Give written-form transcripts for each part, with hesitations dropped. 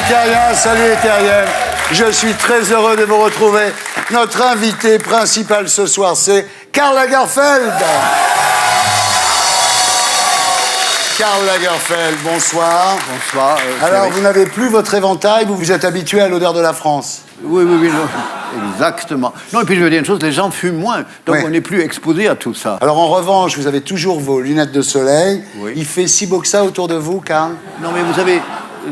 terriens, salut les terriennes. Je suis très heureux de vous retrouver. Notre invité principal ce soir, c'est Karl Lagerfeld. Karl Lagerfeld, bonsoir. Bonsoir. Alors, vous n'avez plus votre éventail, vous vous êtes habitué à l'odeur de la France. Oui, non. Exactement. Non, et puis je veux dire une chose, les gens fument moins, donc on n'est plus exposé à tout ça. Alors, en revanche, vous avez toujours vos lunettes de soleil. Oui. Il fait si beau que ça autour de vous, Karl? Non, mais vous savez,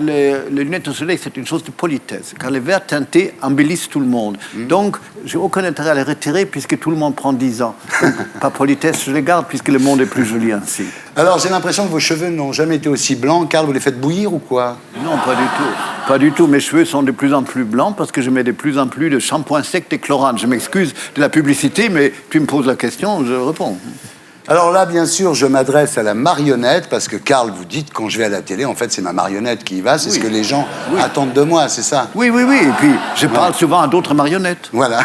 les lunettes de soleil, c'est une chose de politesse, car les verres teintés embellissent tout le monde. Donc, j'ai aucun intérêt à les retirer, puisque tout le monde prend 10 ans. Donc, par politesse, je les garde, puisque le monde est plus joli ainsi. Alors, j'ai l'impression que vos cheveux n'ont jamais été aussi blancs. Karl, vous les faites bouillir ou quoi? Non, pas du tout. Pas du tout. Mes cheveux sont de plus en plus blancs parce que je mets de plus en plus de shampoing sec et chlorane. Je m'excuse de la publicité, mais tu me poses la question, je réponds. Alors là, bien sûr, je m'adresse à la marionnette, parce que Karl, vous dites, quand je vais à la télé, en fait, c'est ma marionnette qui y va, c'est ce que les gens attendent de moi, c'est ça? Oui. Et puis, je parle souvent à d'autres marionnettes. Voilà.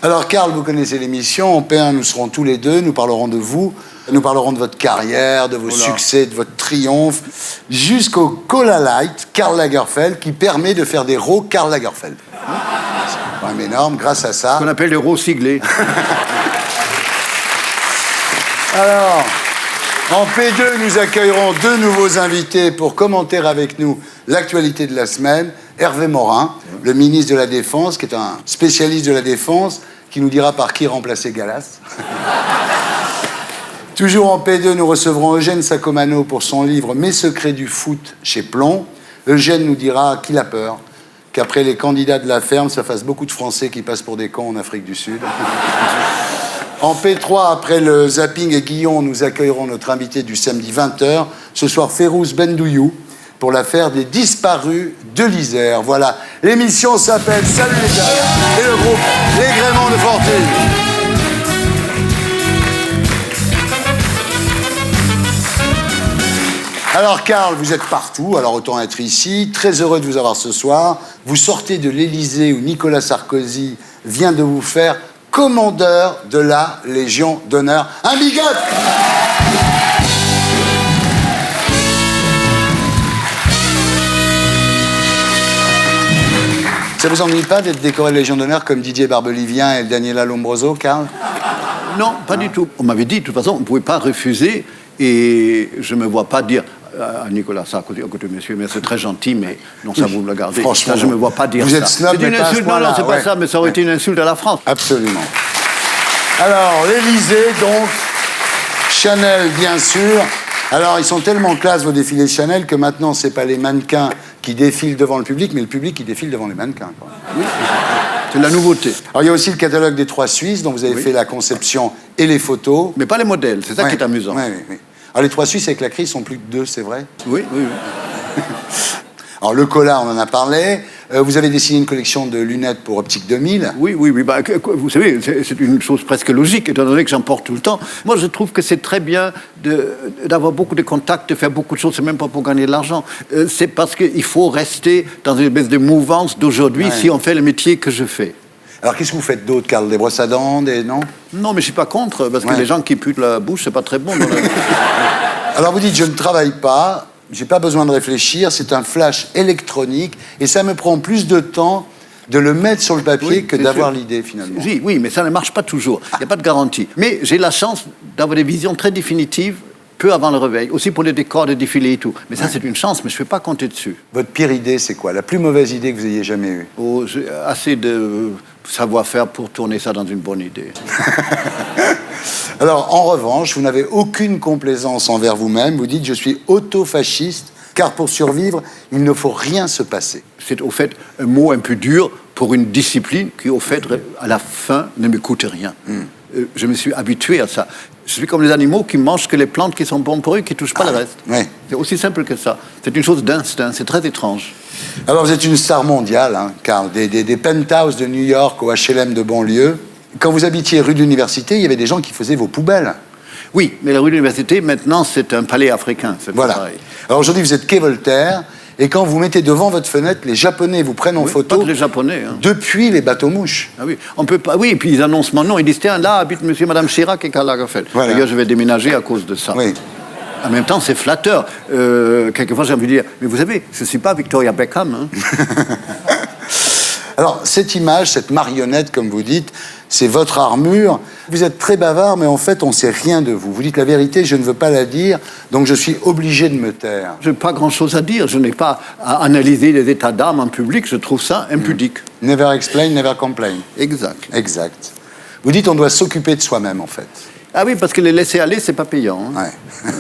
Alors, Karl, vous connaissez l'émission. En P1, nous serons tous les deux. Nous parlerons de vous. Nous parlerons de votre carrière, de vos succès, de votre triomphe, jusqu'au Cola Light, Karl Lagerfeld, qui permet de faire des raws Karl Lagerfeld. C'est quand même énorme, grâce à ça. Ce qu'on appelle les raws siglés. Alors, en P2, nous accueillerons deux nouveaux invités pour commenter avec nous l'actualité de la semaine. Hervé Morin, le ministre de la Défense, qui est un spécialiste de la Défense, qui nous dira par qui remplacer Galas. Toujours en P2, nous recevrons Eugène Sacomano pour son livre « Mes secrets du foot » chez Plomb. Eugène nous dira qu'il a peur, qu'après les candidats de la ferme, ça fasse beaucoup de Français qui passent pour des cons en Afrique du Sud. En P3, après le zapping et Guillon, nous accueillerons notre invité du samedi 20h. Ce soir, Férouz Bendouyou, pour l'affaire des disparus de l'Isère. Voilà, l'émission s'appelle « Salut les gars » et le groupe Les Gréments de Fortune. Alors, Karl, vous êtes partout, alors autant être ici. Très heureux de vous avoir ce soir. Vous sortez de l'Élysée où Nicolas Sarkozy vient de vous faire commandeur de la Légion d'honneur. Un big up! Ça vous ennuie pas d'être décoré de Légion d'honneur comme Didier Barbelivien et Daniela Lombroso, Karl? Non, pas du tout. On m'avait dit, de toute façon, on ne pouvait pas refuser, et je ne me vois pas dire à Nicolas Sarkozy, écoutez, monsieur, mais c'est très gentil, mais non, ça vous me le gardez. Franchement, ça, je ne me vois pas dire vous ça. Êtes snob, c'est une insulte. Non, c'est pas ça, mais ça aurait été une insulte à la France. Absolument. Alors, l'Élysée, donc, Chanel, bien sûr. Alors, ils sont tellement classe, vos défilés Chanel, que maintenant, c'est pas les mannequins qui défilent devant le public, mais le public qui défile devant les mannequins, quoi. Oui. C'est la nouveauté. Alors, il y a aussi le catalogue des 3 Suisses, dont vous avez fait la conception et les photos. Mais pas les modèles, c'est ça qui est amusant. Oui. Alors, les 3 Suisses, avec la crise, sont plus que 2, c'est vrai? Oui. Alors, le Cola, on en a parlé. Vous avez dessiné une collection de lunettes pour Optique 2000. Oui. Bah, vous savez, c'est une chose presque logique, étant donné que j'en porte tout le temps. Moi, je trouve que c'est très bien d'avoir beaucoup de contacts, de faire beaucoup de choses. C'est même pas pour gagner de l'argent. C'est parce qu'il faut rester dans une espèce de mouvance d'aujourd'hui si on fait le métier que je fais. Alors, qu'est-ce que vous faites d'autre, Karl? Des brosses à dents, non? Non, mais je suis pas contre, parce que les gens qui puent de la bouche, c'est pas très bon. Alors, vous dites, je ne travaille pas. J'ai pas besoin de réfléchir, c'est un flash électronique et ça me prend plus de temps de le mettre sur le papier que d'avoir l'idée finalement. Oui, mais ça ne marche pas toujours. Il n'y a pas de garantie. Mais j'ai la chance d'avoir des visions très définitives peu avant le réveil, aussi pour les décors de défilés et tout. Mais ça, c'est une chance, mais je ne fais pas compter dessus. Votre pire idée, c'est quoi? La plus mauvaise idée que vous ayez jamais eue? Oh, j'ai assez de savoir-faire pour tourner ça dans une bonne idée. Alors, en revanche, vous n'avez aucune complaisance envers vous-même. Vous dites, je suis auto-fasciste, car pour survivre, il ne faut rien se passer. C'est au fait un mot un peu dur pour une discipline qui, au fait, à la fin, ne me coûte rien. Je me suis habitué à ça. Je suis comme les animaux qui mangent que les plantes qui sont bonnes pour eux, qui ne touchent pas le reste. Oui. C'est aussi simple que ça. C'est une chose d'instinct, c'est très étrange. Alors, vous êtes une star mondiale, Karl, des penthouses de New York au HLM de banlieue. Quand vous habitiez rue de l'Université, il y avait des gens qui faisaient vos poubelles. Oui, mais la rue de l'Université, maintenant, c'est un palais africain. Voilà. Pareil. Alors aujourd'hui, vous êtes quai Voltaire, et quand vous mettez devant votre fenêtre, les Japonais vous prennent en photo. Pas que les Japonais. Depuis les bateaux-mouches. Ah oui, on peut pas. Oui, et puis ils annoncent mon nom. Ils disent tiens, là habite monsieur et madame Chirac et Karl Lagerfeld. Voilà. D'ailleurs, je vais déménager à cause de ça. Oui. En même temps, c'est flatteur. Quelquefois, j'ai envie de dire, mais vous savez, je ne suis pas Victoria Beckham. Hein. Alors, cette image, cette marionnette, comme vous dites, c'est votre armure. Vous êtes très bavard, mais en fait, on ne sait rien de vous. Vous dites la vérité, je ne veux pas la dire, donc je suis obligé de me taire. Je n'ai pas grand-chose à dire. Je n'ai pas à analyser les états d'âme en public. Je trouve ça impudique. Never explain, never complain. Exact. Exact. Vous dites on doit s'occuper de soi-même, en fait. Ah oui, parce que les laisser aller, c'est pas payant. Hein. Ouais.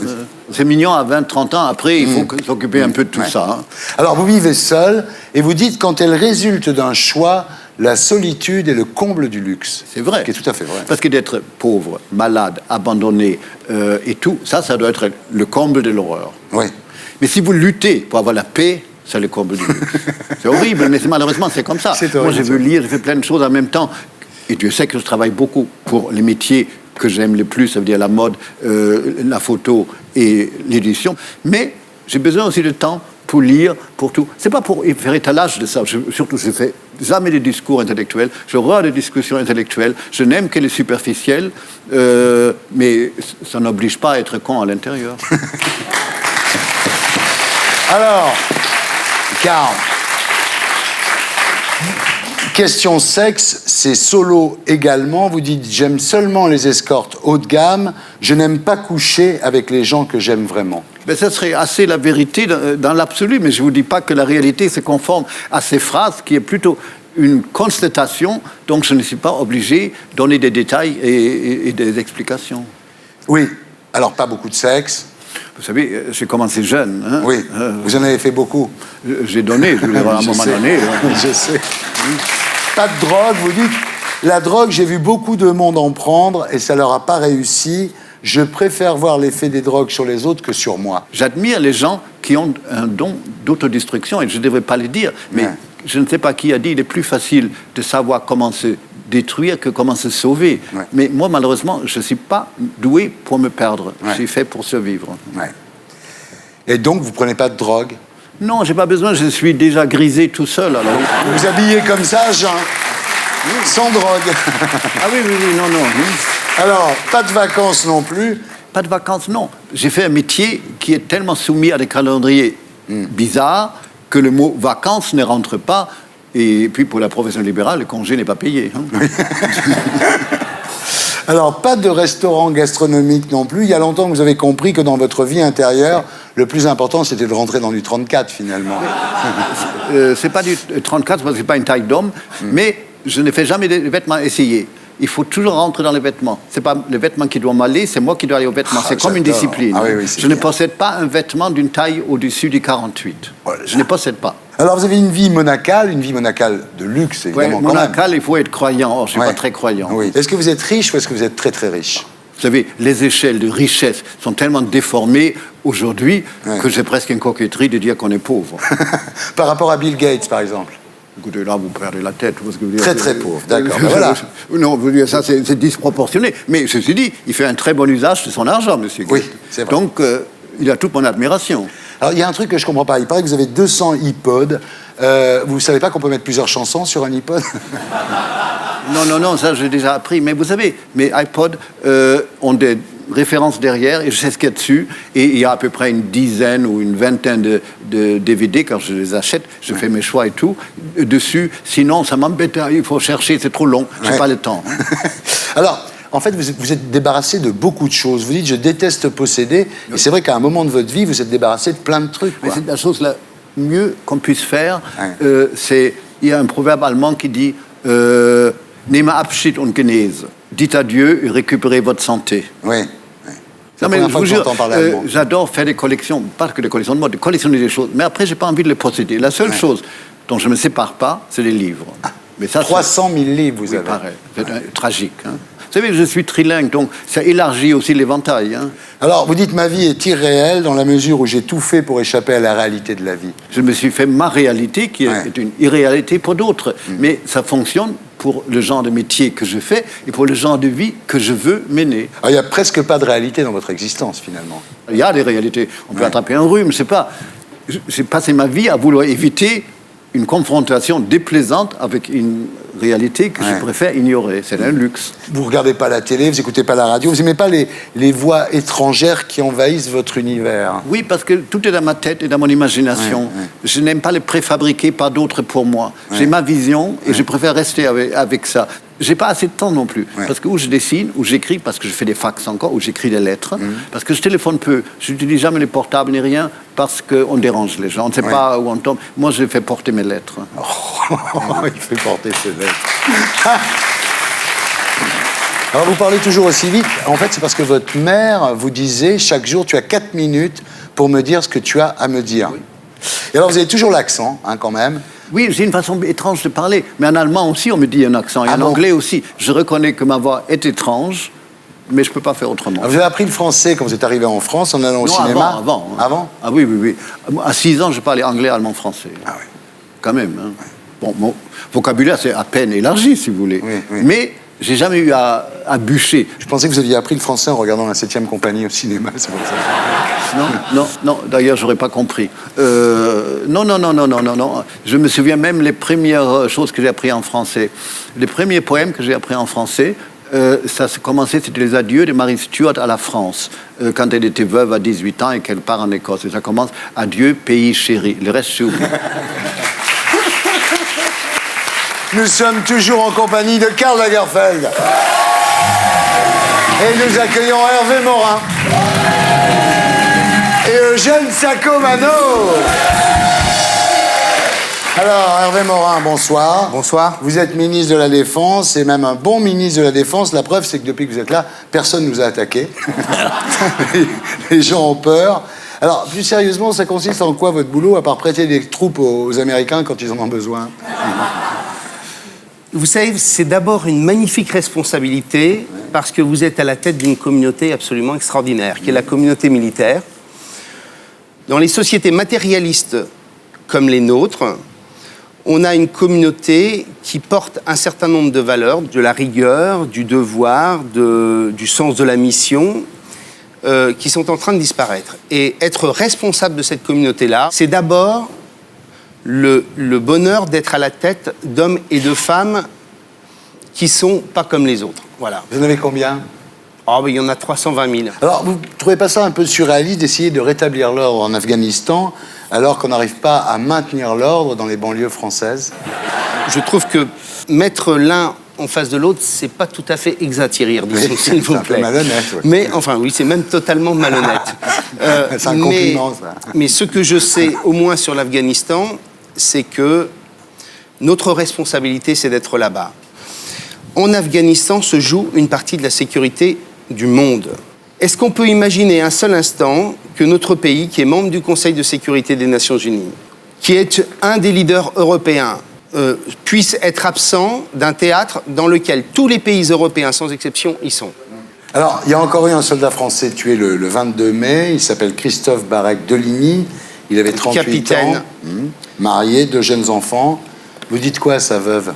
C'est mignon à 20, 30 ans. Après, il faut s'occuper un peu de tout ça. Hein. Alors, vous vivez seul, et vous dites quand elle résulte d'un choix, la solitude est le comble du luxe. C'est vrai. Ce qui est tout à fait vrai. Parce que d'être pauvre, malade, abandonné et tout, ça doit être le comble de l'horreur. Oui. Mais si vous luttez pour avoir la paix, c'est le comble du luxe. C'est horrible, mais malheureusement, c'est comme ça. Moi, je veux lire, je fais plein de choses en même temps. Et Dieu sait que je travaille beaucoup pour les métiers que j'aime le plus, ça veut dire la mode, la photo et l'édition. Mais j'ai besoin aussi de temps pour lire, pour tout. C'est pas pour faire étalage de ça. Surtout, je fais jamais des discours intellectuels. J'ai horreur des discussions intellectuelles. Je n'aime que les superficielles, mais ça n'oblige pas à être con à l'intérieur. Alors, Karl, question sexe, c'est solo également. Vous dites, j'aime seulement les escortes haut de gamme. Je n'aime pas coucher avec les gens que j'aime vraiment. Ben, ça serait assez la vérité dans l'absolu, mais je ne vous dis pas que la réalité se conforme à ces phrases, qui est plutôt une constatation, donc je ne suis pas obligé de donner des détails et des explications. Oui, alors pas beaucoup de sexe. Vous savez, j'ai commencé jeune. Hein. Oui, vous en avez fait beaucoup. J'ai donné, je veux dire, à un moment donné. Je sais. Pas de drogue, vous dites. La drogue, j'ai vu beaucoup de monde en prendre et ça leur a pas réussi. Je préfère voir l'effet des drogues sur les autres que sur moi. J'admire les gens qui ont un don d'autodestruction, et je ne devrais pas le dire, mais je ne sais pas qui a dit, il est plus facile de savoir comment se détruire que comment se sauver. Ouais. Mais moi, malheureusement, je ne suis pas doué pour me perdre. Ouais. Je suis fait pour survivre. Ouais. Et donc, vous ne prenez pas de drogue? Non, je n'ai pas besoin, je suis déjà grisé tout seul. Alors. Vous vous habillez comme ça, Jean? Sans drogue. Ah oui, non. Alors, pas de vacances non plus? Pas de vacances, non. J'ai fait un métier qui est tellement soumis à des calendriers bizarres que le mot vacances ne rentre pas. Et puis, pour la profession libérale, le congé n'est pas payé. Hein. Alors, pas de restaurant gastronomique non plus. Il y a longtemps que vous avez compris que dans votre vie intérieure, le plus important, c'était de rentrer dans du 34, finalement. C'est pas du 34, parce que c'est pas une taille d'homme, mais je ne fais jamais des vêtements essayés. Il faut toujours rentrer dans les vêtements. C'est pas le vêtement qui doit m'aller, c'est moi qui dois aller aux vêtements. C'est comme une discipline. Ah, oui, je ne possède pas un vêtement d'une taille au-dessus du 48. Voilà. Je ne possède pas. Alors, vous avez une vie monacale de luxe, évidemment. Oui, monacale, il faut être croyant. Or, je ne suis pas très croyant. Oui. Est-ce que vous êtes riche ou est-ce que vous êtes très, très riche? Vous savez, les échelles de richesse sont tellement déformées aujourd'hui que c'est presque une coquetterie de dire qu'on est pauvre. Par rapport à Bill Gates, par exemple? Écoutez, là, vous perdez la tête. Parce que vous très, très pauvre, d'accord. Ben voilà. Non, vous dire ça, c'est disproportionné. Mais ceci dit, il fait un très bon usage de son argent, monsieur Gates. Oui, c'est vrai. Donc, il a toute mon admiration. Alors, il y a un truc que je ne comprends pas. Il paraît que vous avez 200 iPods. Vous ne savez pas qu'on peut mettre plusieurs chansons sur un iPod? Non, ça, j'ai déjà appris. Mais vous savez, mes iPods ont des références derrière et je sais ce qu'il y a dessus. Et il y a à peu près une dizaine ou une vingtaine de DVD. Quand je les achète, je fais mes choix et tout dessus. Sinon, ça m'embête. Il faut chercher, c'est trop long. Je n'ai pas le temps. Alors, en fait, vous êtes débarrassé de beaucoup de choses. Vous dites, je déteste posséder. Et c'est vrai qu'à un moment de votre vie, vous êtes débarrassé de plein de trucs. Mais c'est la chose la mieux qu'on puisse faire. Il y a un proverbe allemand qui dit Nehme Abschied und genese. Dites adieu et récupérez votre santé. Oui. Non, mais je vous jure, j'adore faire des collections, pas que des collections de mode, de collectionner des choses. Mais après, je n'ai pas envie de les posséder. La seule chose dont je ne me sépare pas, c'est les livres. Mais ça, 300 000 livres, vous avez. Pareil. C'est tragique. Hein. Vous savez, je suis trilingue, donc ça élargit aussi l'éventail. Hein. Alors, vous dites ma vie est irréelle dans la mesure où j'ai tout fait pour échapper à la réalité de la vie. Je me suis fait ma réalité, qui est une irréalité pour d'autres. Mais ça fonctionne pour le genre de métier que je fais et pour le genre de vie que je veux mener. Alors, il n'y a presque pas de réalité dans votre existence, finalement. Il y a des réalités. On peut attraper un rhume, je ne sais pas. J'ai passé ma vie à vouloir éviter une confrontation déplaisante avec une réalité que je préfère ignorer. C'est un luxe. Vous regardez pas la télé, vous écoutez pas la radio, vous aimez pas les voix étrangères qui envahissent votre univers? Oui, parce que tout est dans ma tête et dans mon imagination. Ouais. Je n'aime pas les préfabriquer par d'autres pour moi. J'ai ma vision et je préfère rester avec ça. J'ai pas assez de temps non plus. Parce que où je dessine, où j'écris, parce que je fais des fax encore, où j'écris des lettres, parce que je téléphone peu. Je n'utilise jamais les portables ni rien, parce qu'on dérange les gens. On ne sait pas où on tombe. Moi, je fais porter mes lettres. Il fait porter ses lettres. Alors, vous parlez toujours aussi vite. En fait, c'est parce que votre mère vous disait, chaque jour, tu as 4 minutes pour me dire ce que tu as à me dire. Oui. Et alors, vous avez toujours l'accent, quand même. Oui, j'ai une façon étrange de parler. Mais en allemand aussi, on me dit un accent. Et en anglais aussi. Je reconnais que ma voix est étrange, mais je ne peux pas faire autrement. Alors, vous avez appris le français quand vous êtes arrivé en France, en allant au cinéma? Avant? Ah oui. À 6 ans, je parlais anglais, allemand, français. Ah oui. Quand même. Hein. Bon, mon vocabulaire, c'est à peine élargi, si vous voulez. Oui. Mais j'ai jamais eu à bûcher. Je pensais que vous aviez appris le français en regardant la 7e compagnie au cinéma, c'est pour ça. Non, d'ailleurs, j'aurais pas compris. Non. Je me souviens même les premières choses que j'ai appris en français. Les premiers poèmes que j'ai appris en français, ça s'est commencé, c'était les adieux de Marie Stuart à la France, quand elle était veuve à 18 ans et qu'elle part en Écosse. Et ça commence « Adieu, pays chéri ». Le reste, c'est oublié. Nous sommes toujours en compagnie de Karl Lagerfeld. Et nous accueillons Hervé Morin. Et Eugène Sacco-Mano. Alors, Hervé Morin, bonsoir. Bonsoir. Vous êtes ministre de la Défense, et même un bon ministre de la Défense. La preuve, c'est que depuis que vous êtes là, personne ne nous a attaqués. Les gens ont peur. Alors, plus sérieusement, ça consiste en quoi votre boulot, à part prêter des troupes aux Américains quand ils en ont besoin? Vous savez, c'est d'abord une magnifique responsabilité parce que vous êtes à la tête d'une communauté absolument extraordinaire, qui est la communauté militaire. Dans les sociétés matérialistes comme les nôtres, on a une communauté qui porte un certain nombre de valeurs, de la rigueur, du devoir, du sens de la mission, qui sont en train de disparaître. Et être responsable de cette communauté-là, c'est d'abord le bonheur d'être à la tête d'hommes et de femmes qui sont pas comme les autres. Voilà. Vous en avez combien? Oh, ben, il y en a 320 000. Alors, vous ne trouvez pas ça un peu surréaliste d'essayer de rétablir l'ordre en Afghanistan alors qu'on n'arrive pas à maintenir l'ordre dans les banlieues françaises? Je trouve que mettre l'un en face de l'autre, c'est pas tout à fait exatirrir, disons, s'il vous plaît. C'est un peu malhonnête. Ouais. Mais, enfin, oui, c'est même totalement malhonnête. C'est un compliment, ça. Mais ce que je sais, au moins sur l'Afghanistan, c'est que notre responsabilité, c'est d'être là-bas. En Afghanistan se joue une partie de la sécurité du monde. Est-ce qu'on peut imaginer un seul instant que notre pays, qui est membre du Conseil de sécurité des Nations Unies, qui est un des leaders européens, puisse être absent d'un théâtre dans lequel tous les pays européens, sans exception, y sont? Alors, il y a encore eu un soldat français tué le 22 mai. Il s'appelle Christophe Barek-Deligny. Il avait 38 Capitaine. ans, marié, 2 jeunes enfants. Vous dites quoi à sa veuve?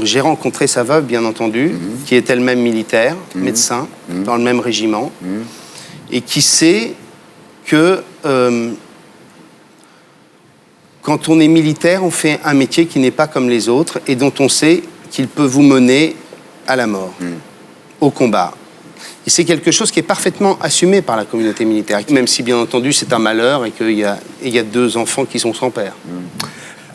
J'ai rencontré sa veuve, bien entendu, qui est elle-même militaire, médecin, dans le même régiment, et qui sait que quand on est militaire, on fait un métier qui n'est pas comme les autres et dont on sait qu'il peut vous mener à la mort, au combat. Et c'est quelque chose qui est parfaitement assumé par la communauté militaire, même si, bien entendu, c'est un malheur et qu'il y a 2 enfants qui sont sans père.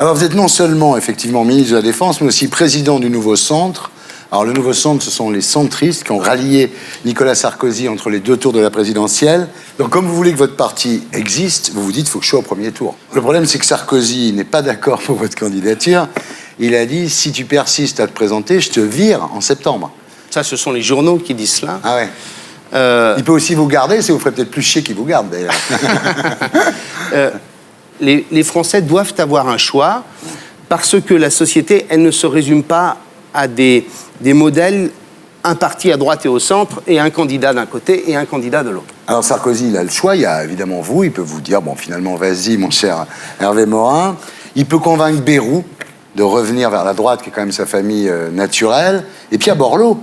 Alors, vous êtes non seulement, effectivement, ministre de la Défense, mais aussi président du nouveau centre. Alors, le nouveau centre, ce sont les centristes qui ont rallié Nicolas Sarkozy entre les 2 tours de la présidentielle. Donc, comme vous voulez que votre parti existe, vous vous dites, il faut que je sois au premier tour. Le problème, c'est que Sarkozy n'est pas d'accord pour votre candidature. Il a dit, si tu persistes à te présenter, je te vire en septembre. Ça, ce sont les journaux qui disent cela. Ah ouais. Il peut aussi vous garder, ça vous ferait peut-être plus chier qu'il vous garde, d'ailleurs. Les Français doivent avoir un choix parce que la société, elle ne se résume pas à des modèles, un parti à droite et au centre et un candidat d'un côté et un candidat de l'autre. Alors Sarkozy, il a le choix, il y a évidemment vous, il peut vous dire, bon finalement vas-y mon cher Hervé Morin, il peut convaincre Bayrou de revenir vers la droite qui est quand même sa famille naturelle, et puis il y a Borloo,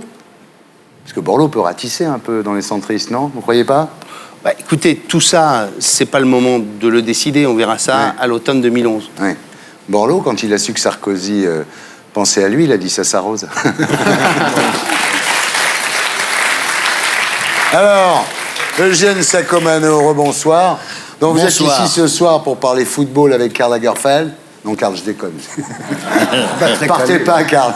parce que Borloo peut ratisser un peu dans les centristes, non? Vous croyez pas? Bah, écoutez, tout ça, c'est pas le moment de le décider. On verra ça à l'automne 2011. Oui. Borloo, quand il a su que Sarkozy Pensez à lui, il a dit ça, sa Rose. Alors, Eugène Sacomano, rebonsoir. Donc vous êtes ici ce soir pour parler football avec Karl Lagerfeld. Non, Karl, je déconne. Partez pas, Karl.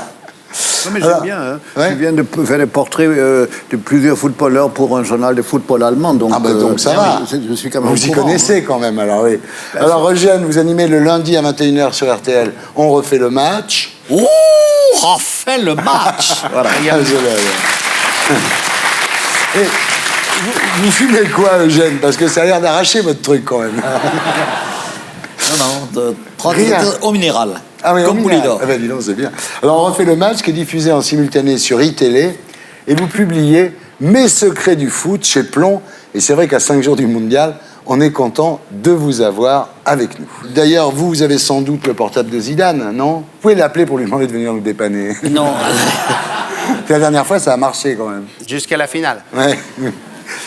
Non, mais j'aime bien. Hein. Ouais. Je viens de faire des portraits de plusieurs footballeurs pour un journal de football allemand. Donc, donc ça va. Je suis quand même vous y connaissez quand même, alors oui. Alors, Eugène, vous animez le lundi à 21h sur RTL. On refait le match. Ouh, refait le match. Voilà. Et vous fumez quoi, Eugène? Parce que ça a l'air d'arracher votre truc quand même. Non, au minéral. Ah oui, comme Poulidor. Ah ben dis donc, c'est bien. Alors on refait le match qui est diffusé en simultané sur iTélé et vous publiez Mes secrets du foot chez Plomb. Et c'est vrai qu'à 5 jours du mondial, on est content de vous avoir avec nous. D'ailleurs, vous avez sans doute le portable de Zidane, non? Vous pouvez l'appeler pour lui demander de venir nous dépanner. Non. La dernière fois, ça a marché quand même. Jusqu'à la finale. Ouais.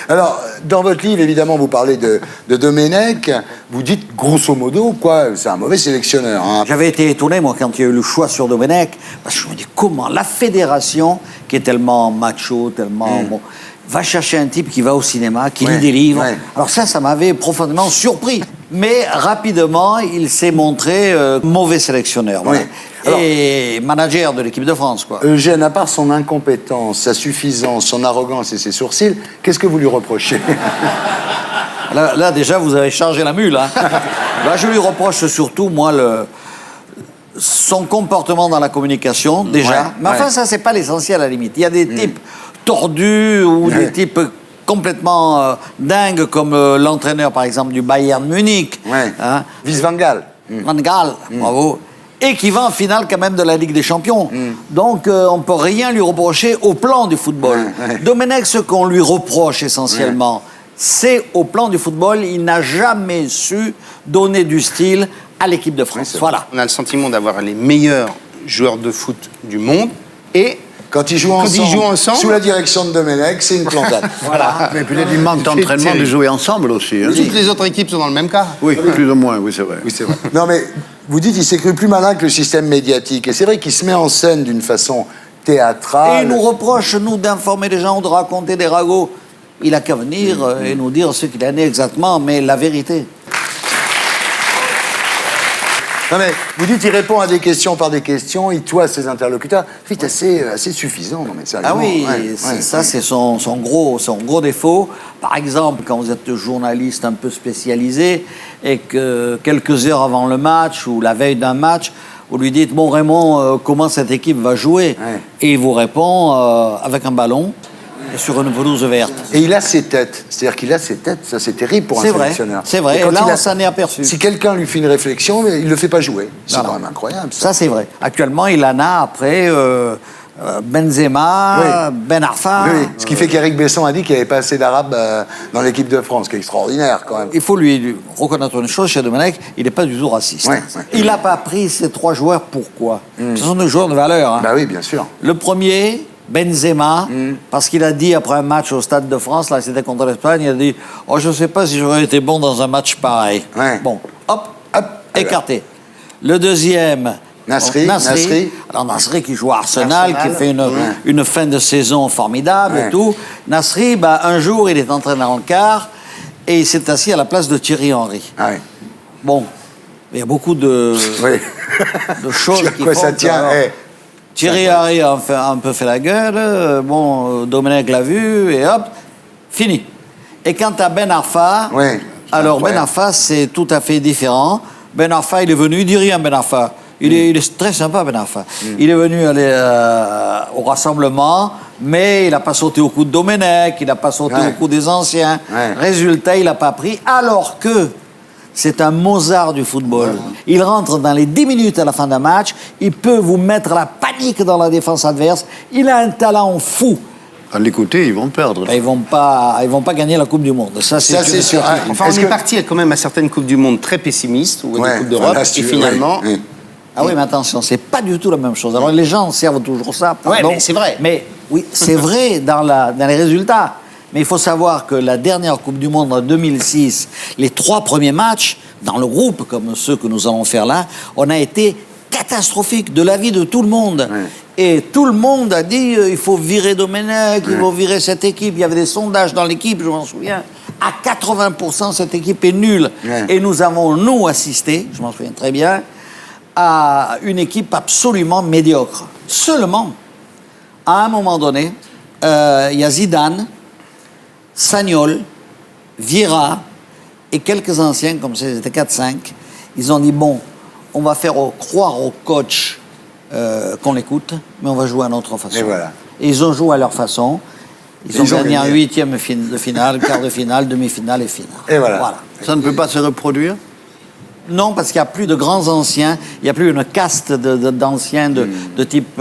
Alors, dans votre livre, évidemment, vous parlez de Domenech. Vous dites, grosso modo, quoi, c'est un mauvais sélectionneur. Hein. J'avais été étonné, moi, quand il y a eu le choix sur Domenech, parce que je me dis, comment la fédération, qui est tellement macho, tellement... Bon, va chercher un type qui va au cinéma, qui lit des livres. Ouais. Alors ça m'avait profondément surpris. Mais rapidement, il s'est montré mauvais sélectionneur. Voilà. Oui. Alors, et manager de l'équipe de France, quoi. Eugène, à part son incompétence, sa suffisance, son arrogance et ses sourcils, qu'est-ce que vous lui reprochez? Là, déjà, vous avez chargé la mule. Hein. Là, je lui reproche surtout, moi, son comportement dans la communication, déjà. Ouais, mais enfin, ça, c'est pas l'essentiel, à la limite. Il y a des types tordus ou des types complètement dingues, comme l'entraîneur, par exemple, du Bayern Munich. Ouais. Hein. Vice Van Gaal. Van Gaal, bravo. Et qui va en finale quand même de la Ligue des Champions. Donc on ne peut rien lui reprocher au plan du football. Domenech, ce qu'on lui reproche essentiellement, c'est au plan du football, il n'a jamais su donner du style à l'équipe de France. Voilà. On a le sentiment d'avoir les meilleurs joueurs de foot du monde et... Quand ils jouent ensemble, sous la direction de Domenech, c'est une plantade. Voilà. Mais peut-être il manque d'entraînement de jouer ensemble aussi. Hein. Toutes les autres équipes sont dans le même cas. Oui, plus ou moins, oui, c'est vrai. Oui, c'est vrai. Non, mais vous dites qu'il s'est cru plus malin que le système médiatique. Et c'est vrai qu'il se met en scène d'une façon théâtrale. Et il nous reproche, nous, d'informer les gens, de raconter des ragots. Il n'a qu'à venir et nous dire ce qu'il en est exactement, mais la vérité. Non mais, vous dites qu'il répond à des questions par des questions, il toise ses interlocuteurs. C'est assez suffisant, non mais sérieusement. Ah oui, ça c'est son gros défaut. Par exemple, quand vous êtes journaliste un peu spécialisé et que quelques heures avant le match ou la veille d'un match, vous lui dites, bon Raymond, comment cette équipe va jouer? Et il vous répond avec un ballon. Sur une pelouse verte. Et il a ses têtes. C'est-à-dire qu'il a ses têtes. Ça, c'est terrible pour un sélectionneur. C'est vrai. Et là, on s'en est aperçu. Si quelqu'un lui fait une réflexion, il ne le fait pas jouer. C'est quand même incroyable. Ça, c'est vrai. Actuellement, il en a après Benzema, Ben Arfa. Oui. Ce qui fait qu'Éric Besson a dit qu'il n'y avait pas assez d'Arabes dans l'équipe de France, ce qui est extraordinaire quand même. Il faut lui reconnaître une chose chez Domenech, il n'est pas du tout raciste. Il n'a pas pris ces 3 joueurs, pourquoi? Ce sont des joueurs de valeur. Hein. Bah oui, bien sûr. Le premier... Benzema, parce qu'il a dit après un match au Stade de France, là c'était contre l'Espagne, il a dit « Oh, je ne sais pas si j'aurais été bon dans un match pareil. » Bon, hop, écarté. Le deuxième, Nasri. Alors Nasri qui joue à Arsenal, qui fait une fin de saison formidable et tout. Nasri, un jour, il est entré dans le car et il s'est assis à la place de Thierry Henry. Bon, il y a beaucoup de choses qui font ça tient. Thierry Henry a un peu fait la gueule, Domenech l'a vu, et hop, fini. Et quant à Ben Arfa, alors Ben Arfa, c'est tout à fait différent. Ben Arfa, il est venu, il dit rien, Ben Arfa. Il est très sympa, Ben Arfa. Il est venu aller au rassemblement, mais il n'a pas sauté au coup de Domenech, il n'a pas sauté au coup des anciens. Résultat, il n'a pas pris, alors que c'est un Mozart du football. Il rentre dans les 10 minutes à la fin d'un match, il peut vous mettre la panique dans la défense adverse, il a un talent fou. À l'écouter, ils vont perdre. Ils vont pas gagner la Coupe du Monde. Ça, c'est sûr. Enfin, on est parti quand même à certaines Coupes du Monde très pessimistes, ou des Coupes d'Europe, et finalement... Ah oui, mais attention, c'est pas du tout la même chose. Alors les gens servent toujours ça. Oui, mais c'est vrai. Mais oui, c'est vrai dans les résultats. Mais il faut savoir que la dernière Coupe du Monde en 2006, les 3 premiers matchs, dans le groupe, comme ceux que nous allons faire là, on a été catastrophique de l'avis de tout le monde. Ouais. Et tout le monde a dit il faut virer Domenech, il faut virer cette équipe. Il y avait des sondages dans l'équipe, je m'en souviens. À 80%, cette équipe est nulle. Ouais. Et nous avons, nous, assisté, je m'en souviens très bien, à une équipe absolument médiocre. Seulement, à un moment donné, il y a Zidane, Sagnol, Vieira et quelques anciens, comme c'était 4-5, ils ont dit bon, on va faire croire au coach qu'on l'écoute, mais on va jouer à notre façon. Et voilà. Et ils ont joué à leur façon. Ils ont gagné en gagné. huitième de finale, quart de finale, demi-finale et finale. Et voilà. Ça ne peut pas se reproduire? Non, parce qu'il n'y a plus de grands anciens, il n'y a plus une caste d'anciens de type...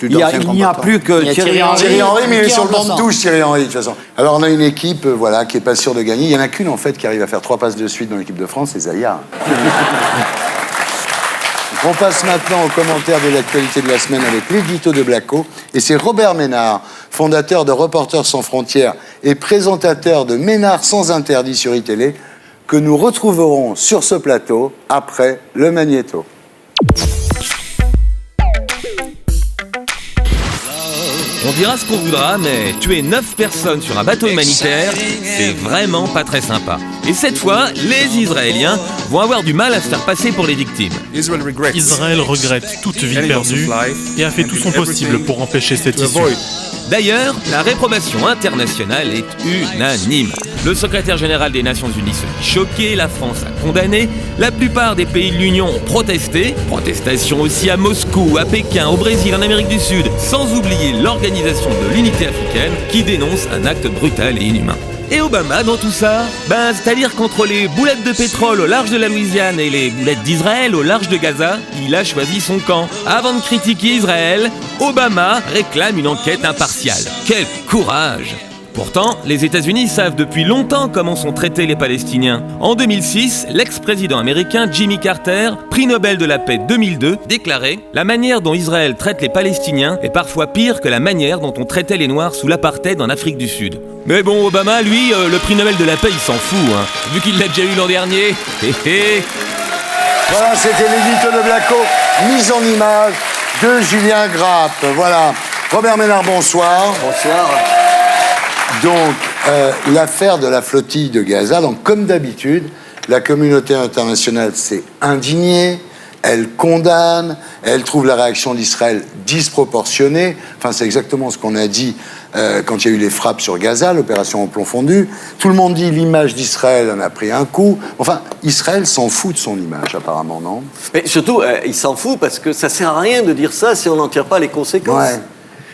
il n'y a combattants. plus que Il y a Thierry Thierry Henry, mais il est qui sur le banc de 100%. touche, Thierry Henry, de toute façon. Alors, on a une équipe voilà, qui n'est pas sûre de gagner. Il n'y en a qu'une, en fait, qui arrive à faire 3 passes de suite dans l'équipe de France, c'est Zaya. On passe maintenant aux commentaires de l'actualité de la semaine avec l'édito de Blacko. Et c'est Robert Ménard, fondateur de Reporters sans frontières et présentateur de Ménard sans interdit sur iTélé, que nous retrouverons sur ce plateau après le Magnéto. On dira ce qu'on voudra, mais tuer 9 personnes sur un bateau humanitaire, c'est vraiment pas très sympa. Et cette fois, les Israéliens vont avoir du mal à se faire passer pour les victimes. Israël regrette toute vie perdue et a fait tout son possible pour empêcher cette issue. D'ailleurs, la réprobation internationale est unanime. Le secrétaire général des Nations Unies se dit choqué, la France a condamné, la plupart des pays de l'Union ont protesté, protestation aussi à Moscou, à Pékin, au Brésil, en Amérique du Sud, sans oublier l'Organisation de l'Unité africaine qui dénonce un acte brutal et inhumain. Et Obama dans tout ça? C'est-à-dire qu'entre les boulettes de pétrole au large de la Louisiane et les boulettes d'Israël au large de Gaza, il a choisi son camp. Avant de critiquer Israël, Obama réclame une enquête impartiale. Quel courage! Pourtant, les États-Unis savent depuis longtemps comment sont traités les Palestiniens. En 2006, l'ex-président américain Jimmy Carter, prix Nobel de la paix 2002, déclarait « La manière dont Israël traite les Palestiniens est parfois pire que la manière dont on traitait les Noirs sous l'apartheid en Afrique du Sud. » Mais bon, Obama, lui, le prix Nobel de la paix, il s'en fout, hein, vu qu'il l'a déjà eu l'an dernier. Voilà, c'était l'édito de Blacko, mise en image de Julien Grappe. Voilà. Robert Ménard, bonsoir. Bonsoir. Donc, l'affaire de la flottille de Gaza, donc comme d'habitude, la communauté internationale s'est indignée, elle condamne, elle trouve la réaction d'Israël disproportionnée. Enfin, c'est exactement ce qu'on a dit quand il y a eu les frappes sur Gaza, l'opération au plomb fondu. Tout le monde dit l'image d'Israël en a pris un coup. Enfin, Israël s'en fout de son image, apparemment, non? Mais surtout, il s'en fout parce que ça sert à rien de dire ça si on n'en tire pas les conséquences. Ouais.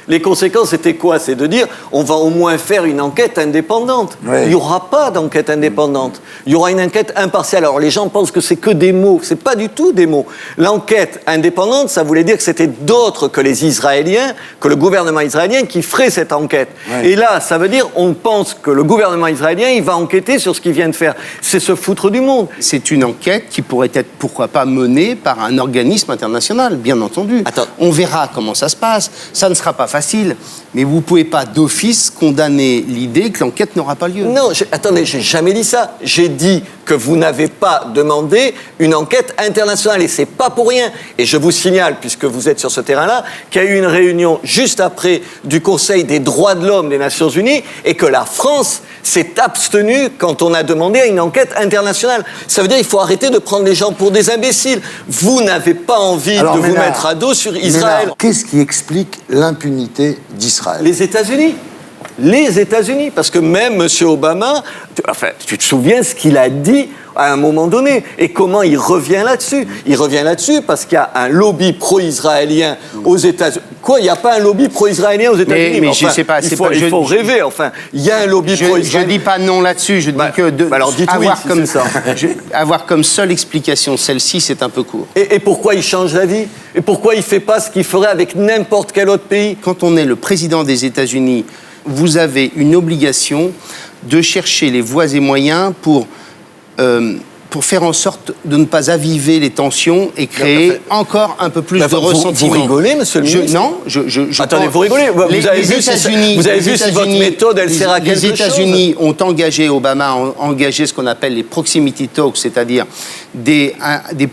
Les conséquences, c'était quoi? C'est de dire, on va au moins faire une enquête indépendante. Ouais. Il n'y aura pas d'enquête indépendante. Il y aura une enquête impartiale. Alors, les gens pensent que c'est que des mots. C'est pas du tout des mots. L'enquête indépendante, ça voulait dire que c'était d'autres que les Israéliens, que le gouvernement israélien qui ferait cette enquête. Ouais. Et là, ça veut dire, on pense que le gouvernement israélien, il va enquêter sur ce qu'il vient de faire. C'est se foutre du monde. C'est une enquête qui pourrait être, pourquoi pas, menée par un organisme international, bien entendu. Attends. On verra comment ça se passe. Ça ne sera pas facile, mais vous ne pouvez pas d'office condamner l'idée que l'enquête n'aura pas lieu. Non, attendez, j'ai jamais dit ça. J'ai dit que vous n'avez pas demandé une enquête internationale et c'est pas pour rien. Et je vous signale, puisque vous êtes sur ce terrain-là, qu'il y a eu une réunion juste après du Conseil des droits de l'homme des Nations Unies et que la France s'est abstenue quand on a demandé une enquête internationale. Ça veut dire qu'il faut arrêter de prendre les gens pour des imbéciles. Vous n'avez pas envie Alors, de vous Ménard, mettre à dos sur Israël. Ménard, qu'est-ce qui explique l'impunité d'Israël? Les États-Unis. Les États-Unis. Parce que même M. Obama, tu te souviens ce qu'il a dit à un moment donné et comment il revient là-dessus. Il revient là-dessus parce qu'il y a un lobby pro-israélien aux États-Unis. Quoi, il n'y a pas un lobby pro-israélien aux États-Unis? Mais je sais pas. Il faut rêver, enfin. Il y a un lobby Je pro-israélien. ne dis pas non là-dessus, je dis que alors dites oui, avoir, si comme, c'est ça. avoir comme seule explication celle-ci, c'est un peu court. Et pourquoi il change d'avis? Et pourquoi il ne fait pas ce qu'il ferait avec n'importe quel autre pays? Quand on est le président des États-Unis, vous avez une obligation de chercher les voies et moyens pour faire en sorte de ne pas aviver les tensions et créer encore un peu plus de ressentiment. Vous rigolez, monsieur le ministre? Non, je Attendez, vous rigolez? Vous avez vu si votre méthode, elle sert à quelque chose? Les États-Unis ont engagé, Obama a engagé ce qu'on appelle les proximity talks, c'est-à-dire des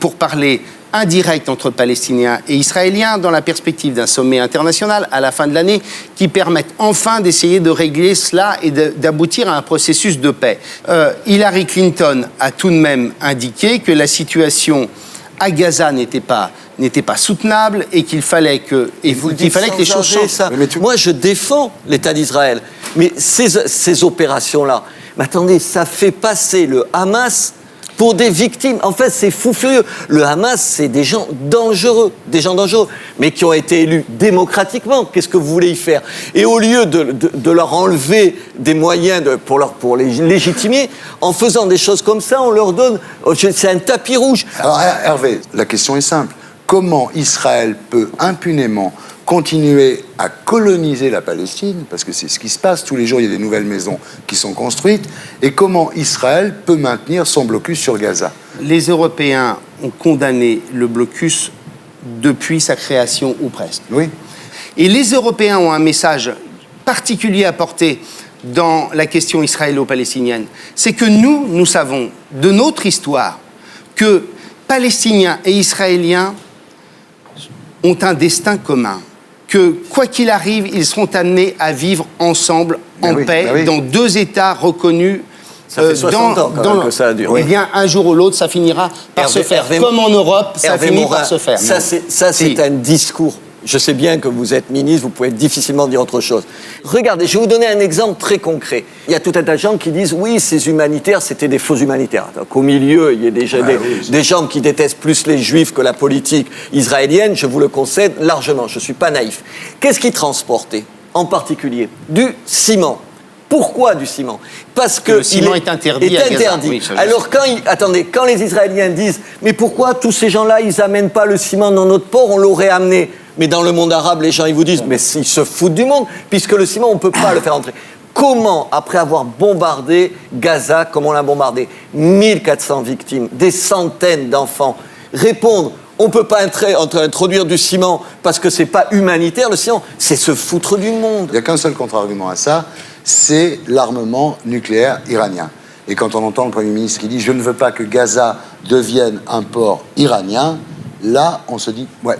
pourparlers indirecte entre Palestiniens et Israéliens dans la perspective d'un sommet international à la fin de l'année qui permette enfin d'essayer de régler cela et d'aboutir à un processus de paix. Hillary Clinton a tout de même indiqué que la situation à Gaza n'était pas soutenable et qu'il fallait que les choses changent. Moi, je défends l'État d'Israël. Mais ces opérations-là, mais attendez, ça fait passer le Hamas pour des victimes. En fait, c'est fou furieux. Le Hamas, c'est des gens dangereux, mais qui ont été élus démocratiquement. Qu'est-ce que vous voulez y faire? Et au lieu de leur enlever des moyens pour les légitimer, en faisant des choses comme ça, on leur donne... C'est un tapis rouge. Alors, Hervé, la question est simple. Comment Israël peut impunément continuer à coloniser la Palestine, parce que c'est ce qui se passe, tous les jours il y a des nouvelles maisons qui sont construites, et comment Israël peut maintenir son blocus sur Gaza? Les Européens ont condamné le blocus depuis sa création ou presque. Oui. Et les Européens ont un message particulier à porter dans la question israélo-palestinienne. C'est que nous savons de notre histoire que Palestiniens et Israéliens ont un destin commun, que quoi qu'il arrive, ils seront amenés à vivre ensemble en paix dans deux États reconnus. Ça fait 60 ans quand même que ça a duré. Eh bien, un jour ou l'autre, ça finira par se faire. Comme en Europe, ça finit par se faire. Ça, c'est un discours. Je sais bien que vous êtes ministre, vous pouvez difficilement dire autre chose. Regardez, je vais vous donner un exemple très concret. Il y a tout un tas de gens qui disent « Oui, ces humanitaires, c'était des faux humanitaires ». Donc, au milieu, il y a des gens qui détestent plus les Juifs que la politique israélienne, je vous le concède largement, je ne suis pas naïf. Qu'est-ce qu'ils transportaient, en particulier? Du ciment. Pourquoi du ciment? Parce que le ciment est interdit. Oui, alors quand les Israéliens disent « Mais pourquoi tous ces gens-là, ils n'amènent pas le ciment dans notre port, on l'aurait amené ». Mais dans le monde arabe, les gens, ils vous disent « Mais ils se foutent du monde, puisque le ciment, on ne peut pas le faire entrer ». Comment, après avoir bombardé Gaza, comme on l'a bombardé, 1400 victimes, des centaines d'enfants, répondre « On ne peut pas introduire du ciment parce que ce n'est pas humanitaire, le ciment, c'est se foutre du monde ». Il n'y a qu'un seul contre-argument à ça, c'est l'armement nucléaire iranien. Et quand on entend le Premier ministre qui dit « Je ne veux pas que Gaza devienne un port iranien », là, on se dit « Ouais ».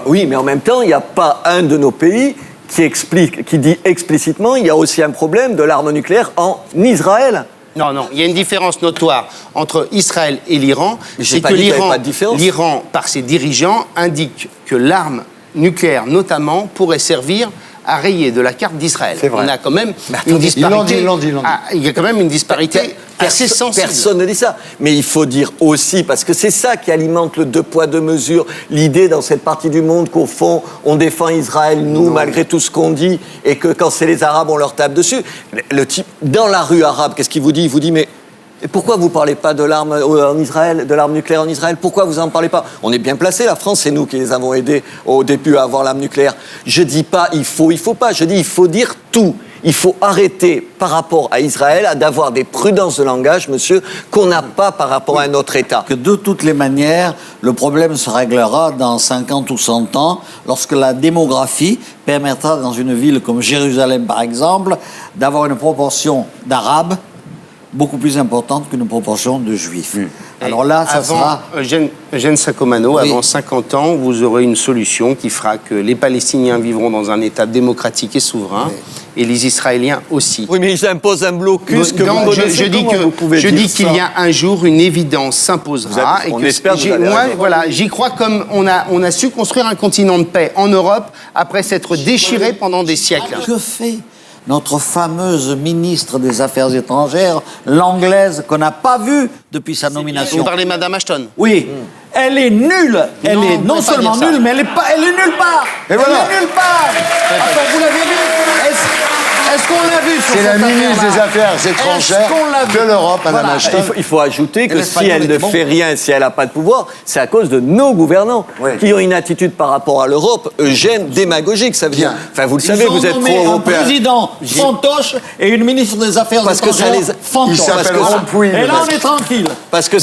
Oui, mais en même temps, il n'y a pas un de nos pays qui dit explicitement il y a aussi un problème de l'arme nucléaire en Israël. Non, il y a une différence notoire entre Israël et l'Iran. C'est que l'Iran, par ses dirigeants, indique que l'arme nucléaire, notamment, pourrait servir à rayer de la carte d'Israël. On a quand même une disparité. Il y a quand même une disparité assez sensible. Personne ne dit ça. Mais il faut dire aussi, parce que c'est ça qui alimente le deux poids, deux mesures, l'idée dans cette partie du monde qu'au fond, on défend Israël, malgré tout ce qu'on dit, et que quand c'est les Arabes, on leur tape dessus. Le type, dans la rue arabe, qu'est-ce qu'il vous dit? Il vous dit, mais pourquoi vous ne parlez pas de l'arme en Israël, de l'arme nucléaire en Israël? Pourquoi vous n'en parlez pas? On est bien placé, la France, c'est nous qui les avons aidés au début à avoir l'arme nucléaire. Je ne dis pas il faut pas, je dis il faut dire tout. Il faut arrêter par rapport à Israël d'avoir des prudences de langage, monsieur, qu'on n'a pas par rapport à un autre État. Que de toutes les manières, le problème se réglera dans 50 ou 100 ans, lorsque la démographie permettra, dans une ville comme Jérusalem par exemple, d'avoir une proportion d'Arabes beaucoup plus importante qu'une proportion de Juifs. Alors là, ça sera... Eugène Sacomano, avant 50 ans, vous aurez une solution qui fera que les Palestiniens vivront dans un État démocratique et souverain, et les Israéliens aussi. Oui, mais ils imposent un blocus que vous connaissez. Je dis qu'il y a un jour, une évidence s'imposera. J'y crois comme on a su construire un continent de paix en Europe après s'être déchiré pendant des siècles. Que fait notre fameuse ministre des Affaires étrangères, l'anglaise, qu'on n'a pas vue depuis sa nomination? Vous parlez de Madame Ashton? Oui. Elle est nulle. Elle est non seulement nulle, mais elle est nulle part. Elle est nulle part. Enfin, vous l'avez vu? Est-ce qu'on l'a vu sur C'est la ministre des Affaires étrangères de l'Europe, Madame Ashton. Il faut ajouter que si elle ne fait rien, si elle n'a pas de pouvoir, c'est à cause de nos gouvernants qui ont une attitude par rapport à l'Europe, Eugène, démagogique. Ça veut dire, enfin, vous le savez, vous êtes pro-européen. Un président fantoche et une ministre des Affaires étrangères fantoche. Il s'appelle Rompuy. Et là, on est tranquille. Parce que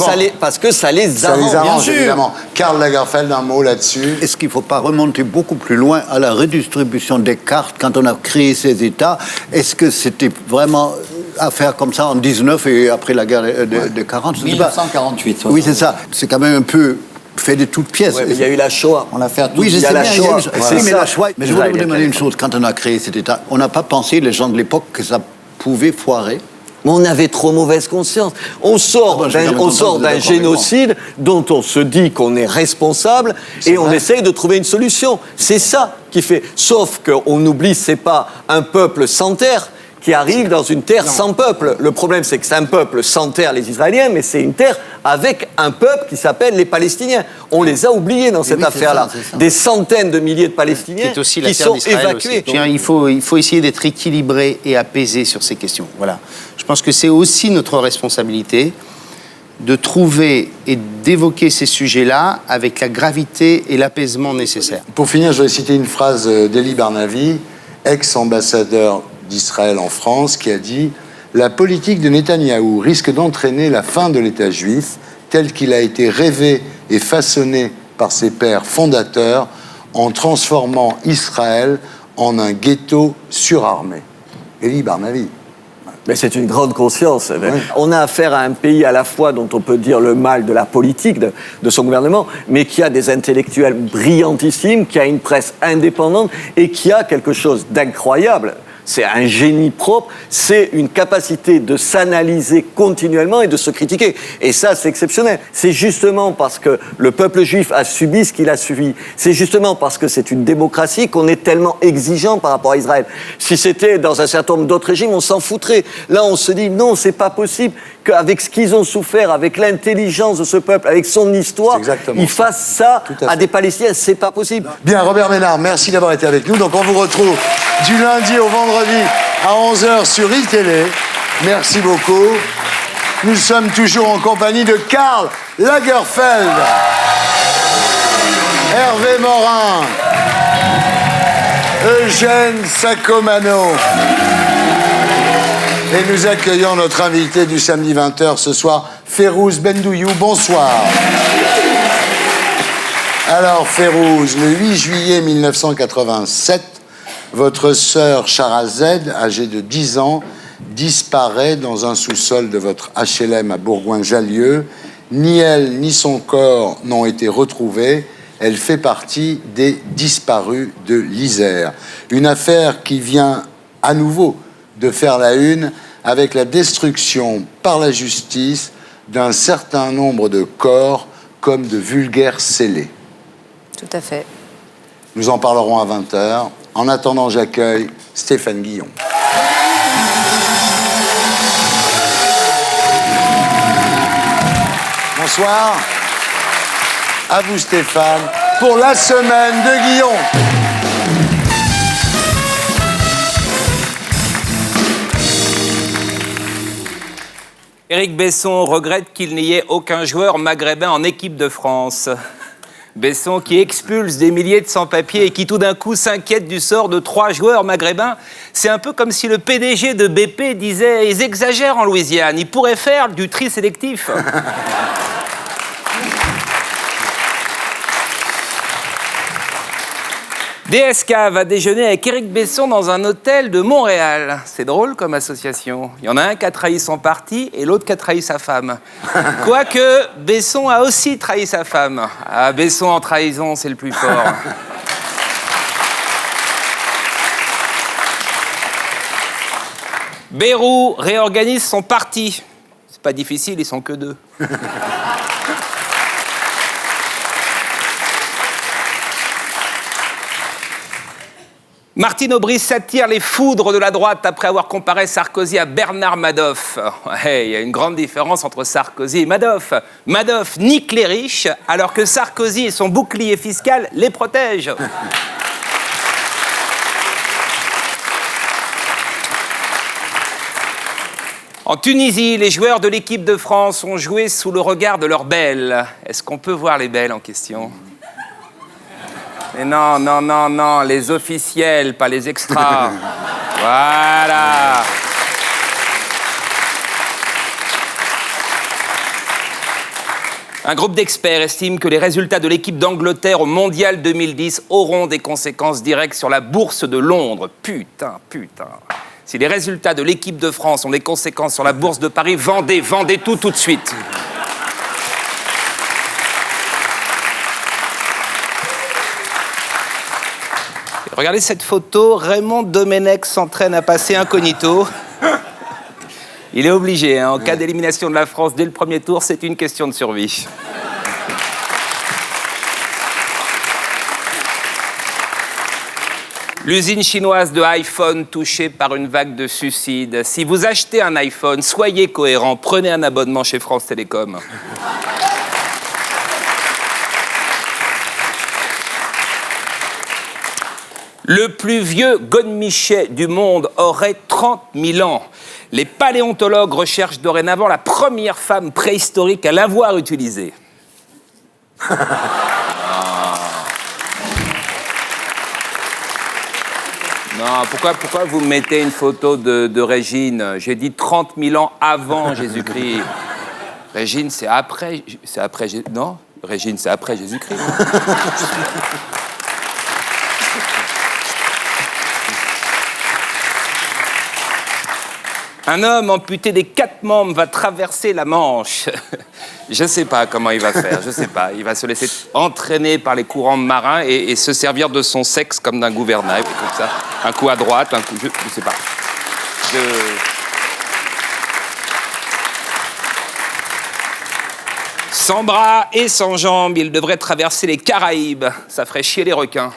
ça les arrange, évidemment. Karl Lagerfeld, un mot là-dessus. Est-ce qu'il ne faut pas remonter beaucoup plus loin à la redistribution des cartes quand on a créé ces États? Est-ce que c'était vraiment à faire comme ça en 19 et après la guerre de 40? 1948. Oui, c'est ça. C'est quand même un peu fait de toutes pièces. Ouais, mais il y a eu la Shoah. On l'a fait à tous. Oui, je Il y a sais la bien, Shoah. oui, mais la Shoah. Mais je voulais vous Israël, demander une chose. Quand on a créé cet État, on n'a pas pensé, les gens de l'époque, que ça pouvait foirer? Mais on avait trop mauvaise conscience. On sort d'un génocide dont on se dit qu'on est responsable et on essaye de trouver une solution. C'est ça qui fait. Sauf qu'on oublie, c'est pas un peuple sans terre qui arrive dans une terre sans peuple. Le problème, c'est que c'est un peuple sans terre, les Israéliens, mais c'est une terre avec un peuple qui s'appelle les Palestiniens. On les a oubliés dans cette affaire-là. Des centaines de milliers de Palestiniens qui sont évacués. Il faut essayer d'être équilibré et apaisé sur ces questions. Voilà. Je pense que c'est aussi notre responsabilité de trouver et d'évoquer ces sujets-là avec la gravité et l'apaisement nécessaires. Pour finir, je vais citer une phrase d'Eli Barnavi, ex-ambassadeur d'Israël en France, qui a dit « La politique de Netanyahou risque d'entraîner la fin de l'État juif tel qu'il a été rêvé et façonné par ses pères fondateurs en transformant Israël en un ghetto surarmé. » Eli Barnavi. Mais c'est une grande conscience. Oui. On a affaire à un pays à la fois dont on peut dire le mal de la politique, de son gouvernement, mais qui a des intellectuels brillantissimes, qui a une presse indépendante et qui a quelque chose d'incroyable. C'est un génie propre, c'est une capacité de s'analyser continuellement et de se critiquer. Et ça, c'est exceptionnel. C'est justement parce que le peuple juif a subi ce qu'il a subi. C'est justement parce que c'est une démocratie qu'on est tellement exigeant par rapport à Israël. Si c'était dans un certain nombre d'autres régimes, on s'en foutrait. Là, on se dit, non, c'est pas possible qu'avec ce qu'ils ont souffert, avec l'intelligence de ce peuple, avec son histoire, ils fassent ça à des Palestiniens. C'est pas possible. Bien, Robert Ménard, merci d'avoir été avec nous. Donc, on vous retrouve du lundi au vendredi à 11h sur iTélé. Merci beaucoup. Nous sommes toujours en compagnie de Karl Lagerfeld, Hervé Morin, Eugène Sacomano. Et nous accueillons notre invité du samedi 20h ce soir, Férouz Bendouillou. Bonsoir. Alors, Férouz, le 8 juillet 1987, votre sœur Charazed, âgée de 10 ans, disparaît dans un sous-sol de votre HLM à Bourgoin-Jallieu. Ni elle ni son corps n'ont été retrouvés. Elle fait partie des disparus de l'Isère. Une affaire qui vient à nouveau de faire la une avec la destruction par la justice d'un certain nombre de corps comme de vulgaires scellés. Tout à fait. Nous en parlerons à 20h. En attendant, j'accueille Stéphane Guillon. Bonsoir. À vous, Stéphane, pour la semaine de Guillon. Éric Besson regrette qu'il n'y ait aucun joueur maghrébin en équipe de France. Besson qui expulse des milliers de sans-papiers et qui tout d'un coup s'inquiète du sort de 3 joueurs maghrébins. C'est un peu comme si le PDG de BP disait « Ils exagèrent en Louisiane, ils pourraient faire du tri sélectif ». DSK va déjeuner avec Éric Besson dans un hôtel de Montréal. C'est drôle comme association. Il y en a un qui a trahi son parti et l'autre qui a trahi sa femme. Quoique, Besson a aussi trahi sa femme. Ah, Besson en trahison, c'est le plus fort. Bayrou réorganise son parti. C'est pas difficile, ils sont que 2. Martine Aubry s'attire les foudres de la droite après avoir comparé Sarkozy à Bernard Madoff. Ouais, il y a une grande différence entre Sarkozy et Madoff. Madoff nique les riches, alors que Sarkozy et son bouclier fiscal les protègent. En Tunisie, les joueurs de l'équipe de France ont joué sous le regard de leurs belles. Est-ce qu'on peut voir les belles en question ? Mais non, non, non, non, les officiels, pas les extras. Voilà. Un groupe d'experts estime que les résultats de l'équipe d'Angleterre au Mondial 2010 auront des conséquences directes sur la bourse de Londres. Putain, putain. Si les résultats de l'équipe de France ont des conséquences sur la bourse de Paris, vendez tout de suite. Regardez cette photo, Raymond Domenech s'entraîne à passer incognito. Il est obligé, hein, en cas d'élimination de la France dès le premier tour, c'est une question de survie. L'usine chinoise de iPhone touchée par une vague de suicides. Si vous achetez un iPhone, soyez cohérent, prenez un abonnement chez France Télécom. Le plus vieux godemichet du monde aurait 30 000 ans. Les paléontologues recherchent dorénavant la première femme préhistorique à l'avoir utilisée. Non, pourquoi vous mettez une photo de Régine? J'ai dit 30 000 ans avant Jésus-Christ. Régine, c'est après non, Régine, c'est après Jésus-Christ. Un homme amputé des 4 membres va traverser la Manche. Je ne sais pas comment il va faire, je ne sais pas. Il va se laisser entraîner par les courants marins et se servir de son sexe comme d'un gouvernail, comme ça. Un coup à droite, un coup... Je ne sais pas. Sans bras et sans jambes, il devrait traverser les Caraïbes. Ça ferait chier les requins.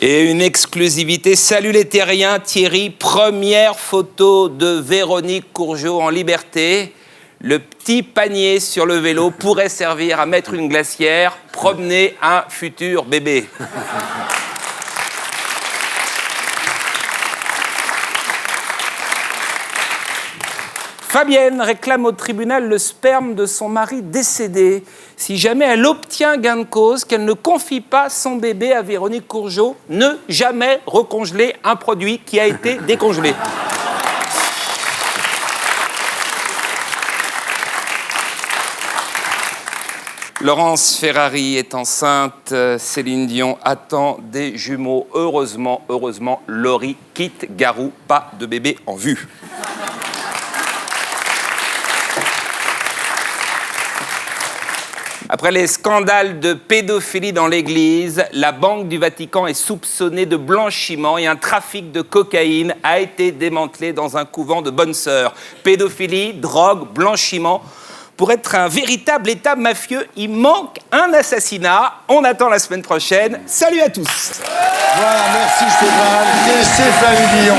Et une exclusivité. Salut les terriens, Thierry. Première photo de Véronique Courgeot en liberté. Le petit panier sur le vélo pourrait servir à mettre une glacière, promener un futur bébé. Fabienne réclame au tribunal le sperme de son mari décédé. Si jamais elle obtient gain de cause, qu'elle ne confie pas son bébé à Véronique Courgeot, ne jamais recongeler un produit qui a été décongelé. Laurence Ferrari est enceinte, Céline Dion attend des jumeaux. Heureusement, Laurie quitte Garou, pas de bébé en vue. Après les scandales de pédophilie dans l'Église, la Banque du Vatican est soupçonnée de blanchiment et un trafic de cocaïne a été démantelé dans un couvent de bonnes sœurs. Pédophilie, drogue, blanchiment. Pour être un véritable État mafieux, il manque un assassinat. On attend la semaine prochaine. Salut à tous. Voilà, merci Stéphane. C'est Stéphane Guillon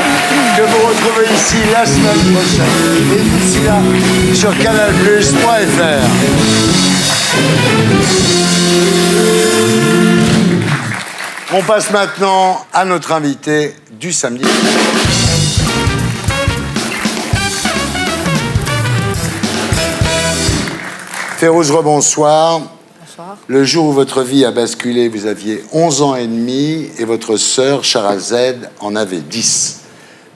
que vous retrouvez ici la semaine prochaine. Et d'ici là, sur canalplus.fr. On passe maintenant à notre invité du samedi. Férouz, rebonsoir. Bonsoir. Le jour où votre vie a basculé, vous aviez 11 ans et demi et votre sœur, Charazed, en avait 10.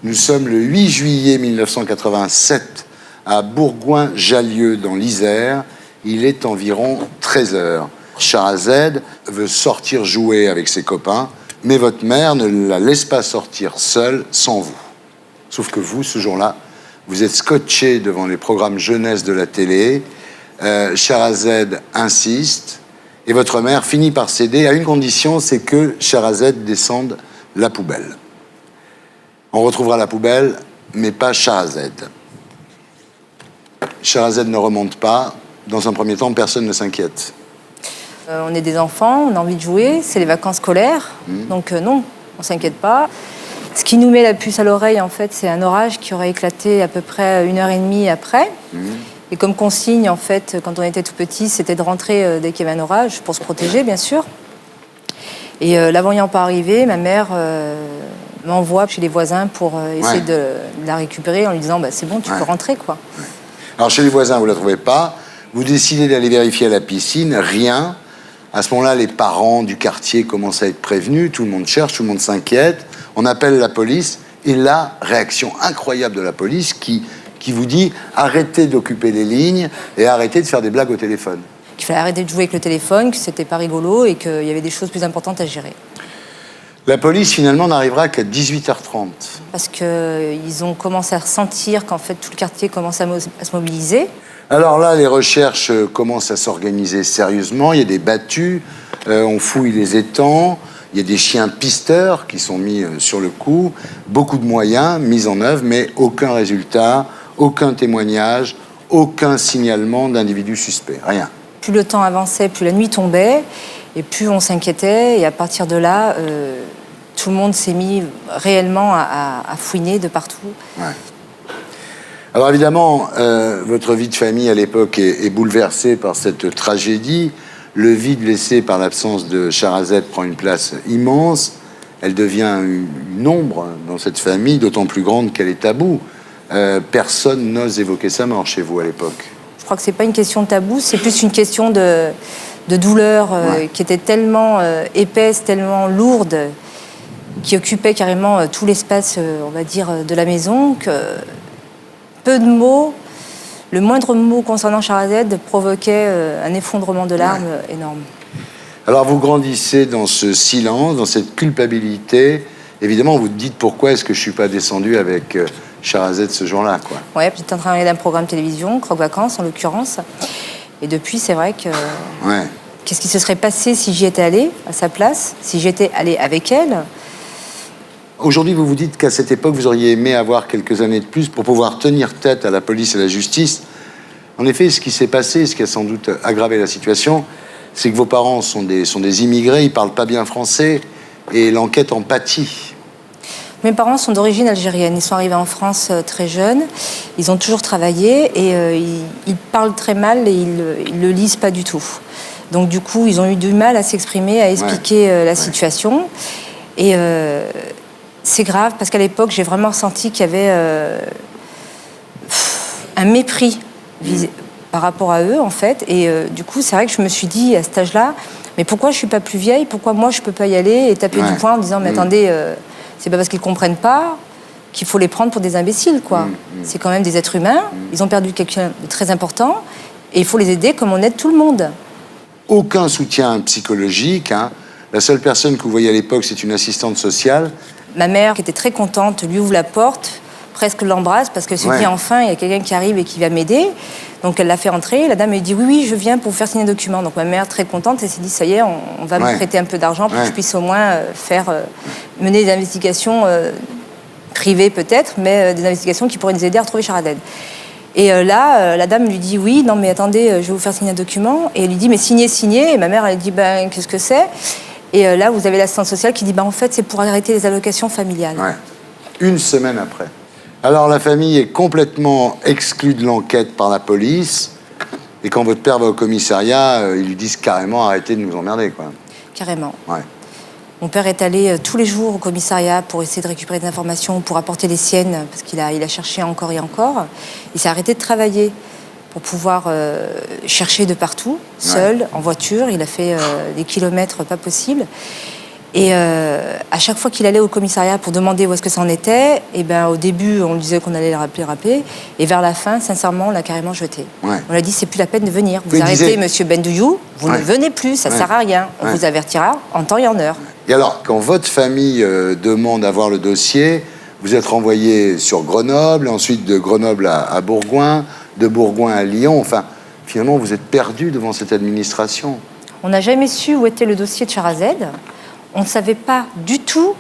Nous sommes le 8 juillet 1987 à Bourgoin-Jallieu dans l'Isère. Il est environ 13 heures. Charazed veut sortir jouer avec ses copains, mais votre mère ne la laisse pas sortir seule sans vous. Sauf que vous, ce jour-là, vous êtes scotché devant les programmes jeunesse de la télé. Charazed insiste et votre mère finit par céder à une condition, c'est que Charazed descende la poubelle. On retrouvera la poubelle, mais pas Charazed. Charazed ne remonte pas. Dans un premier temps, personne ne s'inquiète. On est des enfants, on a envie de jouer, c'est les vacances scolaires, donc non, on ne s'inquiète pas. Ce qui nous met la puce à l'oreille, en fait, c'est un orage qui aurait éclaté à peu près 1h30 après. Et comme consigne, en fait, quand on était tout petit, c'était de rentrer dès qu'il y avait un orage, pour se protéger, bien sûr. Et la voyant pas arriver, ma mère m'envoie chez les voisins pour essayer de la récupérer en lui disant c'est bon, tu peux rentrer, quoi. Alors, chez les voisins, vous ne la trouvez pas. Vous décidez d'aller vérifier à la piscine, rien. À ce moment-là, les parents du quartier commencent à être prévenus, tout le monde cherche, tout le monde s'inquiète. On appelle la police, et là, réaction incroyable de la police qui vous dit arrêtez d'occuper les lignes et arrêtez de faire des blagues au téléphone. Qu'il fallait arrêter de jouer avec le téléphone, que c'était pas rigolo et qu'il y avait des choses plus importantes à gérer. La police, finalement, n'arrivera qu'à 18h30. Parce qu'ils ont commencé à ressentir qu'en fait, tout le quartier commençait à se mobiliser. Alors là, les recherches commencent à s'organiser sérieusement. Il y a des battues, on fouille les étangs, il y a des chiens pisteurs qui sont mis sur le coup, beaucoup de moyens mis en œuvre, mais aucun résultat, aucun témoignage, aucun signalement d'individus suspects, rien. Plus le temps avançait, plus la nuit tombait, et plus on s'inquiétait, et à partir de là, tout le monde s'est mis réellement à fouiner de partout. Ouais. Alors évidemment, votre vie de famille à l'époque est bouleversée par cette tragédie. Le vide laissé par l'absence de Charazade prend une place immense. Elle devient une ombre dans cette famille, d'autant plus grande qu'elle est taboue. Personne n'ose évoquer sa mort chez vous à l'époque. Je crois que c'est pas une question de tabou, c'est plus une question de douleur qui était tellement épaisse, tellement lourde, qui occupait carrément tout l'espace, on va dire, de la maison, que peu de mots, le moindre mot concernant Charazade provoquait un effondrement de larmes énorme. Alors vous grandissez dans ce silence, dans cette culpabilité. Évidemment, vous vous dites pourquoi est-ce que je ne suis pas descendu avec Charazade ce jour-là, quoi. Ouais, j'étais en train de regarder un programme de télévision, Croque-Vacances en l'occurrence. Et depuis, c'est vrai que... Ouais. Qu'est-ce qui se serait passé si j'y étais allée à sa place, si j'étais allée avec elle? Aujourd'hui, vous vous dites qu'à cette époque, vous auriez aimé avoir quelques années de plus pour pouvoir tenir tête à la police et à la justice. En effet, ce qui s'est passé, ce qui a sans doute aggravé la situation, c'est que vos parents sont des immigrés, ils ne parlent pas bien français, et l'enquête en pâtit. Mes parents sont d'origine algérienne. Ils sont arrivés en France très jeunes. Ils ont toujours travaillé et ils parlent très mal et ils le lisent pas du tout. Donc du coup, ils ont eu du mal à s'exprimer, à expliquer la situation. Et c'est grave parce qu'à l'époque, j'ai vraiment senti qu'il y avait un mépris par rapport à eux, en fait. Et du coup, c'est vrai que je me suis dit à cet âge-là, mais pourquoi je suis pas plus vieille? Pourquoi moi, je peux pas y aller et taper du poing en disant, mais attendez, c'est pas parce qu'ils comprennent pas qu'il faut les prendre pour des imbéciles, quoi. C'est quand même des êtres humains. Ils ont perdu quelqu'un de très important et il faut les aider comme on aide tout le monde. Aucun soutien psychologique, hein. La seule personne que vous voyez à l'époque, c'est une assistante sociale. Ma mère, qui était très contente, lui ouvre la porte, presque l'embrasse, parce qu'elle se dit enfin, il y a quelqu'un qui arrive et qui va m'aider. Donc elle l'a fait entrer. La dame lui dit oui, je viens pour vous faire signer un document. Donc ma mère, très contente, elle s'est dit ça y est, on va me prêter un peu d'argent pour que je puisse au moins mener des investigations privées peut-être, mais des investigations qui pourraient nous aider à retrouver Charazade. Et là, la dame lui dit oui, non mais attendez, je vais vous faire signer un document. Et elle lui dit mais signez. Et ma mère, elle dit ben qu'est-ce que c'est? Et là, vous avez l'assistante sociale qui dit ben en fait, c'est pour arrêter les allocations familiales. Ouais. Une semaine après. Alors la famille est complètement exclue de l'enquête par la police. Et quand votre père va au commissariat, ils lui disent carrément arrêtez de nous emmerder, quoi. Carrément. Ouais. Mon père est allé tous les jours au commissariat pour essayer de récupérer des informations, pour apporter les siennes, parce qu'il a cherché encore et encore. Il s'est arrêté de travailler pour pouvoir chercher de partout, seul, en voiture. Il a fait des kilomètres pas possibles. Et à chaque fois qu'il allait au commissariat pour demander où est-ce que ça en était, et ben, au début, on lui disait qu'on allait le rappeler. Et vers la fin, sincèrement, on l'a carrément jeté. Ouais. On lui a dit, c'est plus la peine de venir. Vous arrêtez, monsieur Bendouyou, vous ne venez plus, ça sert à rien. On vous avertira en temps et en heure. Et alors, quand votre famille demande à voir le dossier, vous êtes renvoyé sur Grenoble, ensuite de Grenoble à Bourgoin, de Bourgoin à Lyon. Enfin, finalement, vous êtes perdu devant cette administration. On n'a jamais su où était le dossier de Charazade. On ne savait pas du tout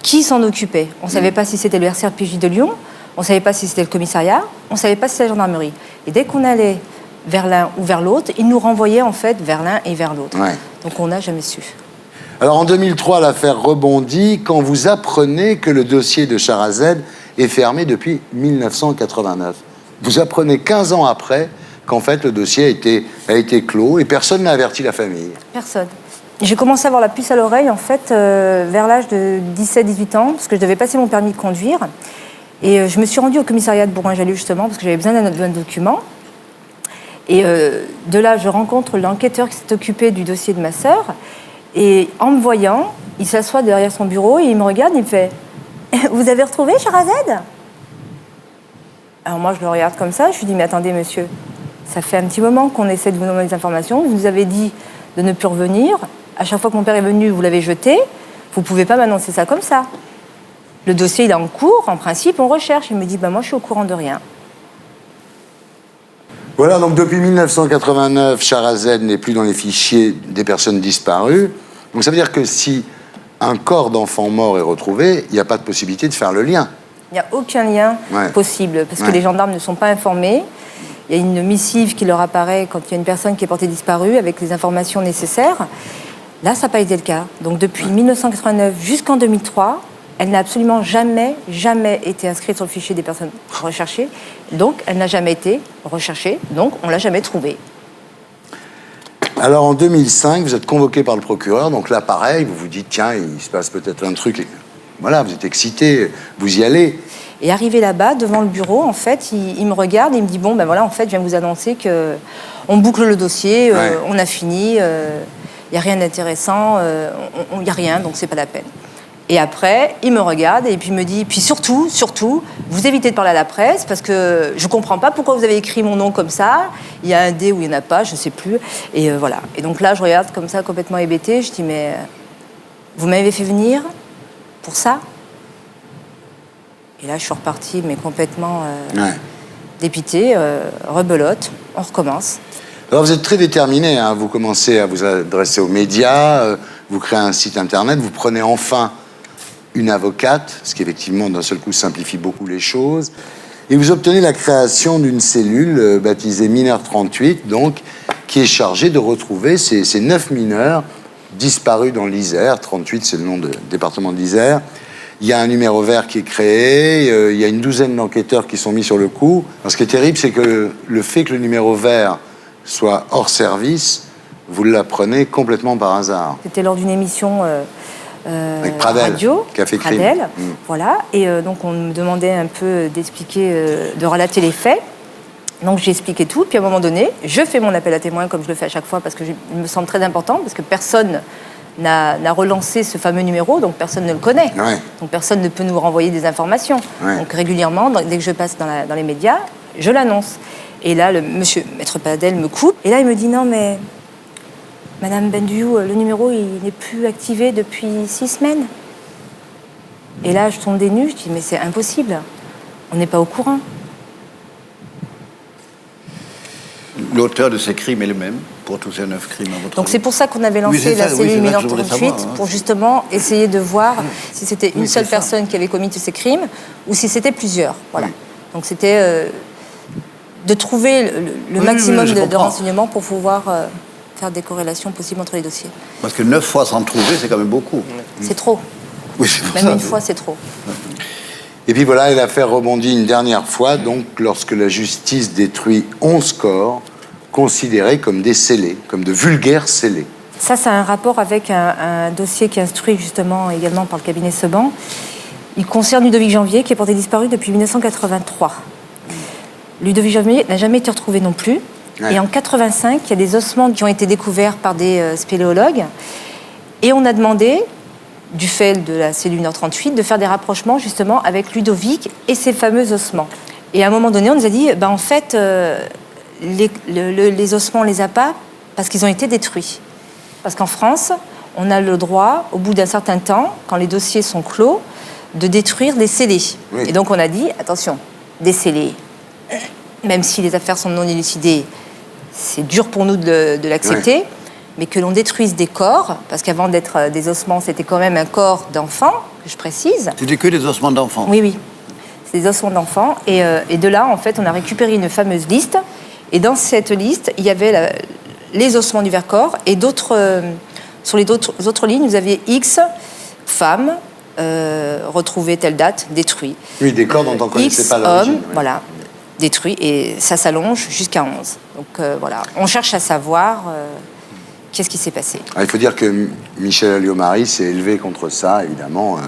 qui s'en occupait. On ne savait pas si c'était le RCRPJ de Lyon, on ne savait pas si c'était le commissariat, on ne savait pas si c'était la gendarmerie. Et dès qu'on allait vers l'un ou vers l'autre, ils nous renvoyaient en fait vers l'un et vers l'autre. Ouais. Donc on n'a jamais su. Alors en 2003, l'affaire rebondit quand vous apprenez que le dossier de Charazade est fermé depuis 1989. Vous apprenez 15 ans après qu'en fait le dossier a été clos et personne n'a averti la famille. Personne. J'ai commencé à avoir la puce à l'oreille, en fait, vers l'âge de 17-18 ans, parce que je devais passer mon permis de conduire. Et je me suis rendue au commissariat de Bourgoin-Jallieu, justement, parce que j'avais besoin d'un document. Et de là, je rencontre l'enquêteur qui s'est occupé du dossier de ma sœur. Et en me voyant, il s'assoit derrière son bureau et il me regarde et il me fait « Vous avez retrouvé Charazade ?» Alors moi, je le regarde comme ça, je lui dis « Mais attendez, monsieur, ça fait un petit moment qu'on essaie de vous donner des informations. Vous nous avez dit de ne plus revenir. À chaque fois que mon père est venu, vous l'avez jeté. Vous ne pouvez pas m'annoncer ça comme ça. Le dossier, il est en cours. En principe, on recherche. Il me dit, moi, je suis au courant de rien. Voilà, donc depuis 1989, Charazed n'est plus dans les fichiers des personnes disparues. Donc ça veut dire que si un corps d'enfant mort est retrouvé, il n'y a pas de possibilité de faire le lien. Il n'y a aucun lien possible, parce que les gendarmes ne sont pas informés. Il y a une missive qui leur apparaît quand il y a une personne qui est portée disparue avec les informations nécessaires. Là, ça n'a pas été le cas. Donc depuis 1989 jusqu'en 2003, elle n'a absolument jamais été inscrite sur le fichier des personnes recherchées. Donc, elle n'a jamais été recherchée. Donc, on ne l'a jamais trouvée. Alors, en 2005, vous êtes convoqué par le procureur. Donc là, pareil, vous vous dites, tiens, il se passe peut-être un truc. Et voilà, vous êtes excité, vous y allez. Et arrivé là-bas, devant le bureau, en fait, il me regarde et il me dit, bon, ben voilà, en fait, je viens vous annoncer qu'on boucle le dossier, on a fini, il n'y a rien d'intéressant, il n'y a rien, donc c'est pas la peine. Et après, il me regarde et puis il me dit, puis surtout, vous évitez de parler à la presse parce que je comprends pas pourquoi vous avez écrit mon nom comme ça. Il y a un D ou il n'y en a pas, je sais plus. Et voilà. Et donc là, je regarde comme ça, complètement hébétée. Je dis, mais vous m'avez fait venir pour ça? Et là, je suis repartie, mais complètement dépitée, rebelote. On recommence. Alors vous êtes très déterminé, hein. Vous commencez à vous adresser aux médias, vous créez un site internet, vous prenez enfin une avocate, ce qui effectivement d'un seul coup simplifie beaucoup les choses, et vous obtenez la création d'une cellule baptisée Mineur 38, donc, qui est chargée de retrouver ces 9 mineurs disparus dans l'Isère. 38, c'est le nom du département de l'Isère. Il y a un numéro vert qui est créé, il y a une douzaine d'enquêteurs qui sont mis sur le coup. Alors, ce qui est terrible, c'est que le fait que le numéro vert soit hors service, vous l'apprenez complètement par hasard. C'était lors d'une émission avec Pradel, radio, Café Crime. Pradel, voilà. Et donc on me demandait un peu d'expliquer, de relater les faits. Donc j'ai expliqué tout. Puis à un moment donné, je fais mon appel à témoins comme je le fais à chaque fois parce que il me semble très important parce que personne n'a relancé ce fameux numéro, donc personne ne le connaît. Ouais. Donc personne ne peut nous renvoyer des informations. Ouais. Donc régulièrement, dès que je passe dans les médias, je l'annonce. Et là, monsieur Maître Pradel me coupe. Et là, il me dit, non, mais Madame Bendiou, le numéro, il n'est plus activé depuis 6 semaines. Et là, je tombe des nues, je dis, mais c'est impossible. On n'est pas au courant. L'auteur de ces crimes est le même, pour tous ces 9 crimes à votre Donc c'est pour ça qu'on avait lancé la cellule Mineur 38, pour justement essayer de voir si c'était une seule personne qui avait commis tous ces crimes, ou si c'était plusieurs. Voilà. Donc c'était de trouver le maximum de renseignements pour pouvoir faire des corrélations possibles entre les dossiers. Parce que 9 fois sans trouver, c'est quand même beaucoup. C'est trop. Oui, même une fois, c'est trop. Et puis voilà, et l'affaire rebondit une dernière fois, donc lorsque la justice détruit 11 corps considérés comme des scellés, comme de vulgaires scellés. Ça a un rapport avec un dossier qui est instruit justement également par le cabinet Seban. Il concerne Ludovic Janvier, qui est porté disparu depuis 1983. Ludovic Janvier n'a jamais été retrouvé non plus. Ouais. Et en 85, il y a des ossements qui ont été découverts par des spéléologues. Et on a demandé, du fait de la cellule Mineur 38, de faire des rapprochements justement avec Ludovic et ses fameux ossements. Et à un moment donné, on nous a dit, en fait, les ossements, on ne les a pas parce qu'ils ont été détruits. Parce qu'en France, on a le droit, au bout d'un certain temps, quand les dossiers sont clos, de détruire des scellés. Oui. Et donc on a dit, attention, des scellés, même si les affaires sont non élucidées, c'est dur pour nous de l'accepter. Oui. Mais que l'on détruise des corps, parce qu'avant d'être des ossements, c'était quand même un corps d'enfant, que je précise. C'était que des ossements d'enfants. Oui. C'est des ossements d'enfants. Et de là, en fait, on a récupéré une fameuse liste. Et dans cette liste, il y avait les ossements du Vercors. Et sur les autres lignes, vous aviez X femmes retrouvées telle date, détruits. Oui, des corps dont on ne connaissait pas l'origine. Hommes, voilà, détruits. Et ça s'allonge jusqu'à 11. Donc voilà, on cherche à savoir... qu'est-ce qui s'est passé? Il faut dire que Michel Alliot-Marie s'est élevé contre ça, évidemment.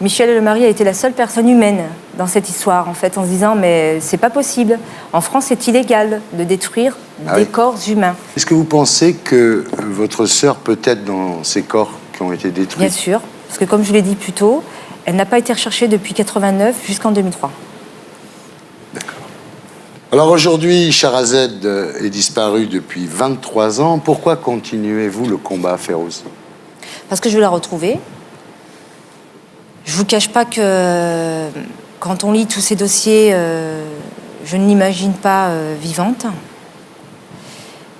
Michel Alliot-Marie a été la seule personne humaine dans cette histoire, en fait, en se disant, mais c'est pas possible. En France, c'est illégal de détruire des corps humains. Est-ce que vous pensez que votre sœur peut être dans ces corps qui ont été détruits? Bien sûr, parce que comme je l'ai dit plus tôt, elle n'a pas été recherchée depuis 89 jusqu'en 2003. D'accord. Alors aujourd'hui, Charazed est disparue depuis 23 ans. Pourquoi continuez-vous le combat, Férouz? Parce que je veux la retrouver. Je ne vous cache pas que quand on lit tous ces dossiers, je ne l'imagine pas vivante.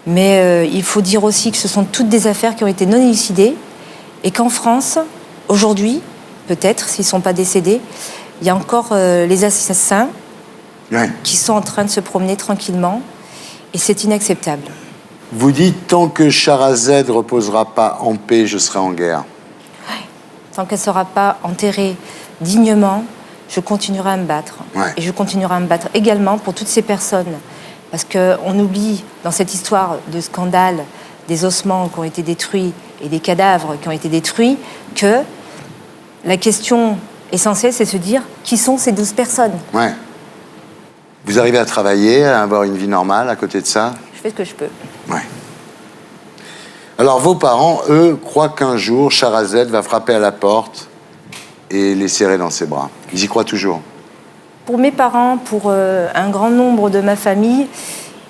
Mais il faut dire aussi que ce sont toutes des affaires qui ont été non élucidées et qu'en France, aujourd'hui, peut-être, s'ils ne sont pas décédés, il y a encore les assassins qui sont en train de se promener tranquillement et c'est inacceptable. Vous dites, tant que Charazade ne reposera pas en paix, je serai en guerre. Ouais. Tant qu'elle ne sera pas enterrée dignement, je continuerai à me battre. Ouais. Et je continuerai à me battre également pour toutes ces personnes. Parce qu'on oublie, dans cette histoire de scandale, des ossements qui ont été détruits et des cadavres qui ont été détruits, que la question essentielle, c'est de se dire, qui sont ces 12 personnes ? Ouais. Vous arrivez à travailler, à avoir une vie normale à côté de ça ? Je fais ce que je peux. Ouais. Alors, vos parents, eux, croient qu'un jour, Charazade va frapper à la porte et les serrer dans ses bras. Ils y croient toujours. Pour mes parents, pour un grand nombre de ma famille,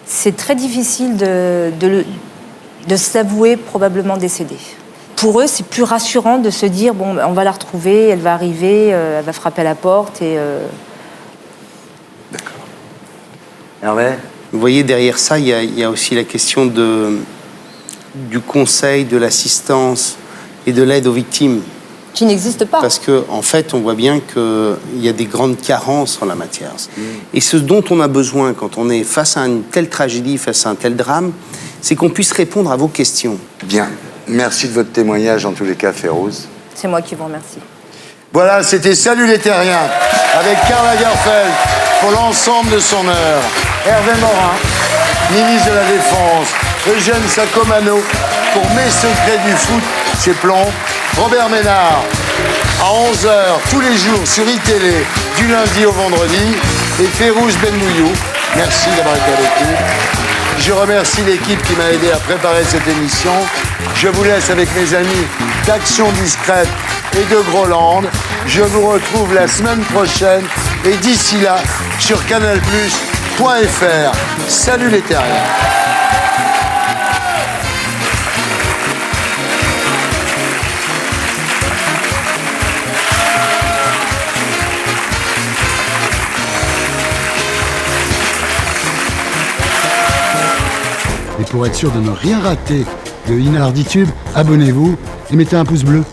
c'est très difficile de s'avouer probablement décédé. Pour eux, c'est plus rassurant de se dire, bon, on va la retrouver, elle va arriver, elle va frapper à la porte et... D'accord. Hervé ? Vous voyez, derrière ça, il y a aussi la question du conseil, de l'assistance et de l'aide aux victimes. Qui n'existe pas. Parce qu'en fait, on voit bien qu'il y a des grandes carences en la matière. Et ce dont on a besoin quand on est face à une telle tragédie, face à un tel drame, c'est qu'on puisse répondre à vos questions. Bien. Merci de votre témoignage, en tous les cas, Férouz. C'est moi qui vous remercie. Voilà, c'était Salut les Terriens, avec Karl Lagerfeld pour l'ensemble de son œuvre. Hervé Morin, ministre de la Défense. Eugène Sacomano pour Mes secrets du foot chez Plomb. Robert Ménard, à 11h tous les jours sur iTélé, du lundi au vendredi. Et Férouz Benmouillou, merci d'avoir été avec nous. Je remercie l'équipe qui m'a aidé à préparer cette émission. Je vous laisse avec mes amis d'Action Discrète et de Groland. Je vous retrouve la semaine prochaine et d'ici là sur canalplus.fr. Salut les terriens. Et pour être sûr de ne rien rater de Inarditube, abonnez-vous et mettez un pouce bleu.